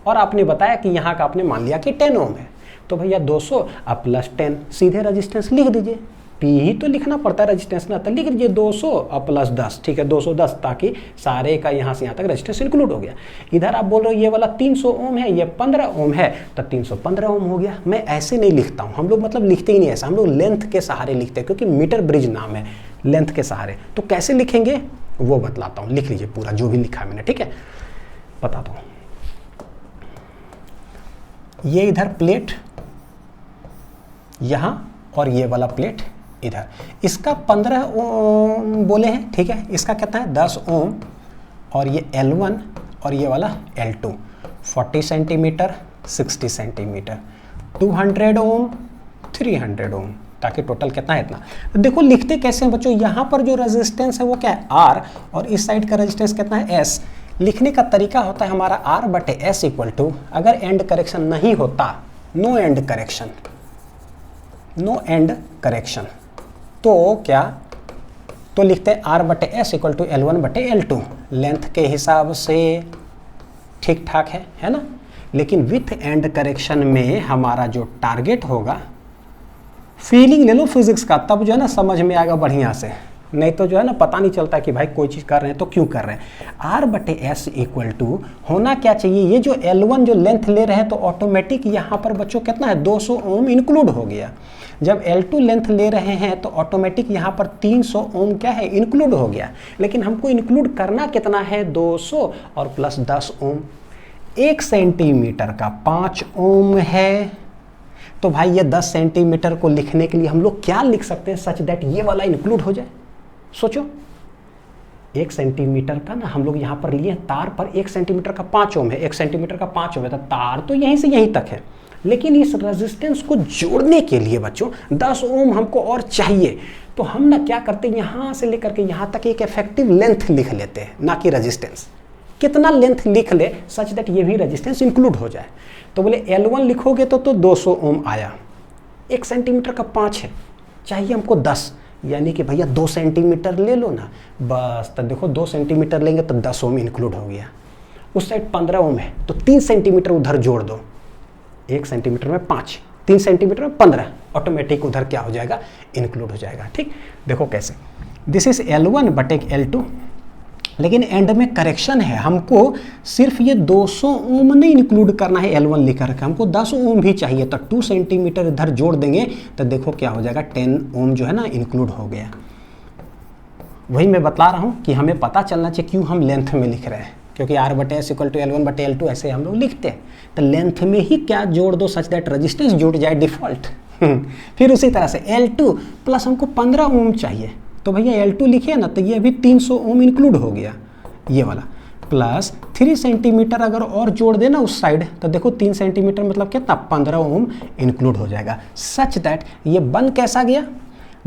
और आपने बताया कि यहाँ का आपने मान लिया कि 10 ओम है। तो भैया 200 अब प्लस 10, सीधे रेजिस्टेंस लिख दीजिए, पी ही तो लिखना पड़ता है रेजिस्टेंस ना, तो लिख दीजिए 200 अब प्लस 10, ठीक है 210, ताकि सारे का यहाँ से यहाँ तक रेजिस्टेंस इंक्लूड हो गया। इधर आप बोल रहे हो ये वाला 300 ओम है, ये 15 ओम है, तो 315 ओम हो गया। मैं ऐसे नहीं लिखता हूँ, हम लोग मतलब लिखते ही नहीं ऐसा, हम लोग लेंथ के सहारे लिखते हैं, क्योंकि मीटर ब्रिज नाम है, लेंथ के सहारे। तो कैसे लिखेंगे वो बतलाता हूँ, लिख लीजिए पूरा जो भी लिखा है मैंने, ठीक है, बताता हूँ। ये इधर प्लेट यहाँ, और ये वाला प्लेट इधर, इसका 15 ओम बोले हैं, ठीक है, इसका कितना है 10 ओम, और ये L1 और ये वाला L2, 40 सेंटीमीटर 60 सेंटीमीटर, 200 ओम 300 ओम, ताकि टोटल कितना है इतना। तो देखो लिखते कैसे हैं बच्चों, यहाँ पर जो रेजिस्टेंस है वो क्या है R, और इस साइड का रेजिस्टेंस कितना है S। लिखने का तरीका होता है हमारा R/S = अगर एंड करेक्शन नहीं होता, no end correction, no end correction, तो क्या तो लिखते हैं R बटे S इक्वल टू L1 बटे L2। लेंथ के हिसाब से ठीक ठाक है ना। लेकिन विथ एंड करेक्शन में हमारा जो टारगेट होगा, फीलिंग ले लो फिजिक्स का, तब जो है ना समझ में आएगा बढ़िया से, नहीं तो जो है ना पता नहीं चलता कि भाई कोई चीज़ कर रहे हैं तो क्यों कर रहे हैं। R बटे S इक्वल टू होना क्या चाहिए, ये जो L1 जो लेंथ ले रहे हैं तो ऑटोमेटिक यहाँ पर बच्चों कितना है 200 ओम इंक्लूड हो गया। जब L2 लेंथ ले रहे हैं तो ऑटोमेटिक यहाँ पर 300 ओम क्या है इंक्लूड हो गया। लेकिन हमको इंक्लूड करना कितना है 200 और प्लस 10 ओम। 1 सेंटीमीटर का 5 ओम है, तो भाई ये 10 सेंटीमीटर को लिखने के लिए हम लोग क्या लिख सकते हैं सच दैट ये वाला इंक्लूड हो जाए। सोचो 1 सेंटीमीटर का ना हम लोग यहाँ पर लिए तार पर 1 सेंटीमीटर का 5 ओम है, 1 सेंटीमीटर का 5 ओम है, तो तार तो यहीं से यहीं तक है। लेकिन इस रेजिस्टेंस को जोड़ने के लिए बच्चों 10 ओम हमको और चाहिए, तो हम ना क्या करते हैं यहाँ से लेकर के यहाँ तक एक इफेक्टिव लेंथ लिख लेते हैं, ना कि रेजिस्टेंस। कितना लेंथ लिख ले सच दैट ये भी रेजिस्टेंस इंक्लूड हो जाए। तो बोले L1 लिखोगे तो 200 ओम आया, 1 सेंटीमीटर का 5 है, चाहिए हमको 10, यानी कि भैया 2 सेंटीमीटर ले लो ना बस। तो देखो 2 सेंटीमीटर लेंगे तो 10 ओम इंक्लूड हो गया। उस साइड 15 ओम है तो 3 सेंटीमीटर उधर जोड़ दो, 1 सेंटीमीटर में 5, 3 सेंटीमीटर में 15, ऑटोमेटिक उधर क्या हो जाएगा इंक्लूड हो जाएगा। ठीक, देखो कैसे, दिस इज L1 बटे L2, लेकिन एंड में करेक्शन है, हमको सिर्फ ये 200 ओम नहीं इंक्लूड करना है L1 लिख करके, हमको 10 ओम भी चाहिए। तो 2 सेंटीमीटर इधर जोड़ देंगे तो देखो क्या हो जाएगा 10 ओम जो है ना इंक्लूड हो गया। वही मैं बता रहा हूँ कि हमें पता चलना चाहिए क्यों हम लेंथ में लिख रहे हैं, क्योंकि R बटे S इक्वल टू L1 बटे L2 ऐसे हम लोग लिखते हैं। तो लेंथ में ही क्या जोड़ दो सच दैट रेजिस्टेंस जुड़ जाए डिफॉल्ट। फिर उसी तरह से L2 प्लस हमको 15 ओम चाहिए, तो भैया L2 लिखिए ना, तो ये अभी 300 ओम इंक्लूड हो गया ये वाला, प्लस 3 सेंटीमीटर अगर और जोड़ देना उस साइड तो देखो 3 सेंटीमीटर मतलब कितना 15 ओम इंक्लूड हो जाएगा। सच दैट ये बन कैसा गया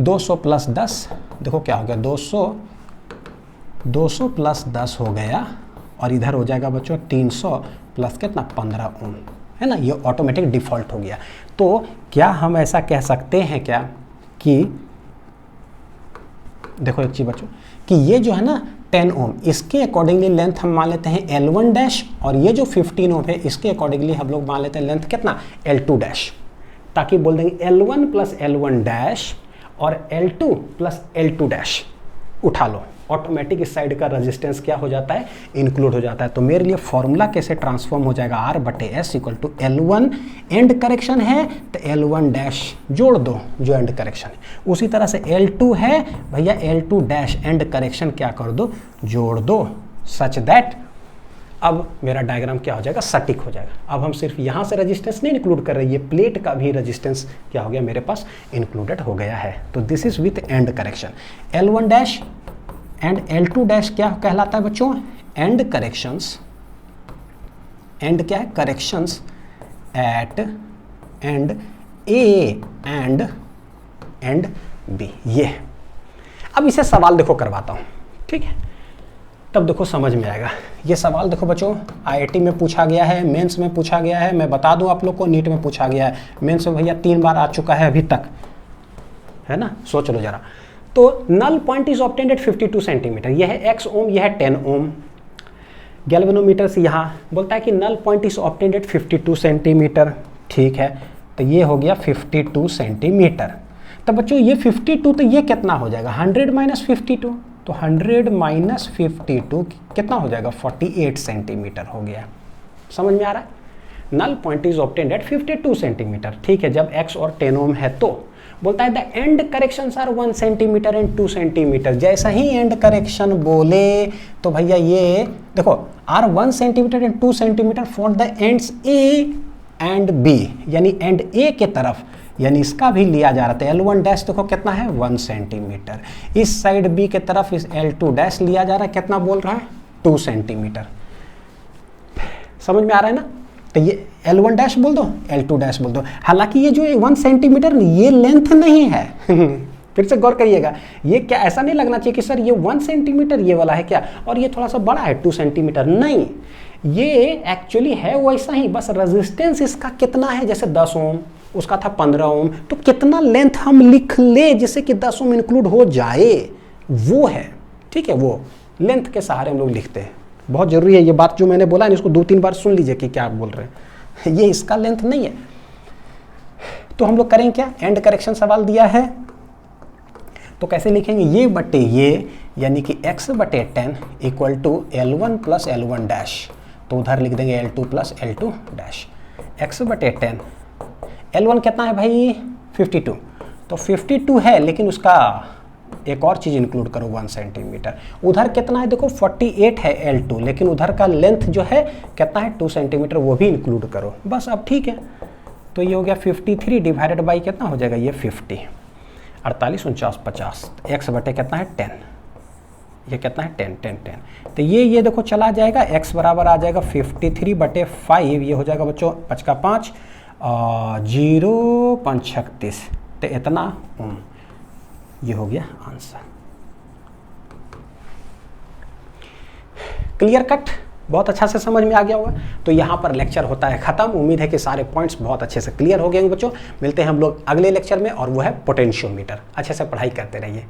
200 प्लस 10, देखो क्या हो गया 200 प्लस 10 हो गया, और इधर हो जाएगा बच्चों 300 प्लस कितना 15 ओम, है ना, ये ऑटोमेटिक डिफॉल्ट हो गया। तो क्या हम ऐसा कह सकते हैं क्या कि देखो एक चीज बच्चों कि ये जो है ना 10 ओम इसके अकॉर्डिंगली लेंथ हम मान लेते हैं L1 डैश, और ये जो 15 ओम है इसके अकॉर्डिंगली हम लोग मान लेते हैं लेंथ कितना L2 डैश, ताकि बोल देंगे L1 प्लस L1 डैश और L2 प्लस L2 डैश उठा लो, ऑटोमेटिक इस साइड का रेजिस्टेंस क्या हो जाता है इंक्लूड हो जाता है। तो मेरे लिए फॉर्मूला कैसे ट्रांसफॉर्म हो जाएगा R बटे S equal to L1 end correction है तो L1 डैश जोड़ दो जो एंड करेक्शन है, उसी तरह से L2 है भैया L2 डैश एंड करेक्शन क्या कर दो जोड़ दो, सच दैट अब मेरा डायग्राम क्या हो जाएगा सटीक हो जाएगा। अब हम सिर्फ यहाँ से रेजिस्टेंस नहीं इंक्लूड कर रहे, ये प्लेट का भी रेजिस्टेंस क्या हो गया मेरे पास इंक्लूडेड हो गया है। तो this is with end correction. L1 dash end L2 dash क्या कहलाता है बच्चों एंड करेक्शंस, एंड क्या है corrections at end A and B। ये अब इसे सवाल देखो करवाता हूँ, ठीक है, तब देखो समझ में आएगा। ये सवाल देखो बच्चों IIT में पूछा गया है, मेंस में पूछा गया है, मैं बता दूं आप लोग को नीट में पूछा गया है, मेंस में भैया 3 बार आ चुका है अभी तक, है ना, सोच लो जरा। तो null point is obtained at 52 centimetre, यह है x ओम, यह है 10 ओम। गैल्वेनोमीटर से यहाँ बोलता है कि null point is obtained at 52 centimetre, ठीक है, तो ये हो गया 52 सेंटीमीटर। तो बच्चों ये 52 तो ये कितना हो जाएगा 100 माइनस 52, तो 100 माइनस 52 कितना हो जाएगा 48 सेंटीमीटर हो गया। समझ में आ रहा है, null point is obtained at 52 centimetre, ठीक है। जब x और 10 ओम है तो बोलता है the end corrections are 1 centimetre and 2 centimetre. जैसा ही एंड करेक्शन बोले तो भैया ये देखो are 1 centimetre and 2 centimetre for the ends A and B, यानी एंड A के तरफ, यानी इसका भी लिया जा रहा था। L1 डैश देखो कितना है 1 सेंटीमीटर, इस साइड B के तरफ इस L2 डैश लिया जा रहा है, कितना बोल रहा है 2 सेंटीमीटर। समझ में आ रहा है ना, तो ये L1 डैश बोल दो L2 डैश बोल दो। हालांकि ये जो 1 सेंटीमीटर ये लेंथ नहीं है फिर से गौर करिएगा, ये क्या ऐसा नहीं लगना चाहिए कि सर ये 1 सेंटीमीटर ये वाला है क्या और ये थोड़ा सा बड़ा है 2 सेंटीमीटर, नहीं, ये एक्चुअली है वैसा ही, बस रेजिस्टेंस इसका कितना है, जैसे 10 ओम उसका था 15 ओम, तो कितना लेंथ हम लिख ले जिससे कि 10 ओम इंक्लूड हो जाए, वो है, ठीक है, वो लेंथ के सहारे हम लोग लिखते हैं। बहुत ज़रूरी है ये बात जो मैंने बोला है, इसको 2-3 बार सुन लीजिए कि क्या आप बोल रहे हैं। ये इसका लेंथ नहीं है। तो हम लोग करें क्या, एंड करेक्शन सवाल दिया है तो कैसे लिखेंगे, ये बटे ये, यानी कि x बटे 10 equal to L1 plus L1 dash, तो उधर लिख देंगे L2 plus L2 dash. x बटे 10, L1 कितना है भाई 52, तो 52 है, लेकिन उसका एक और चीज़ इंक्लूड करो 1 सेंटीमीटर। उधर कितना है देखो 48 है L2, लेकिन उधर का लेंथ जो है कितना है 2 सेंटीमीटर, वो भी इंक्लूड करो। बस अब ठीक है, तो ये हो गया 53 डिवाइडेड बाई कितना हो जाएगा ये 50, 48 49 50, x बटे कितना है 10, ये कितना है 10 10 10, तो ये देखो चला जाएगा, x बराबर आ जाएगा 53 बटे 5, ये हो जाएगा बच्चों 5 का 5 0 5 36, तो इतना ये हो गया आंसर। क्लियर कट, बहुत अच्छा से समझ में आ गया होगा। तो यहाँ पर लेक्चर होता है ख़त्म। उम्मीद है कि सारे पॉइंट्स बहुत अच्छे से क्लियर हो गए बच्चों। मिलते हैं हम लोग अगले लेक्चर में, और वो है पोटेंशियोमीटर। अच्छे से पढ़ाई करते रहिए।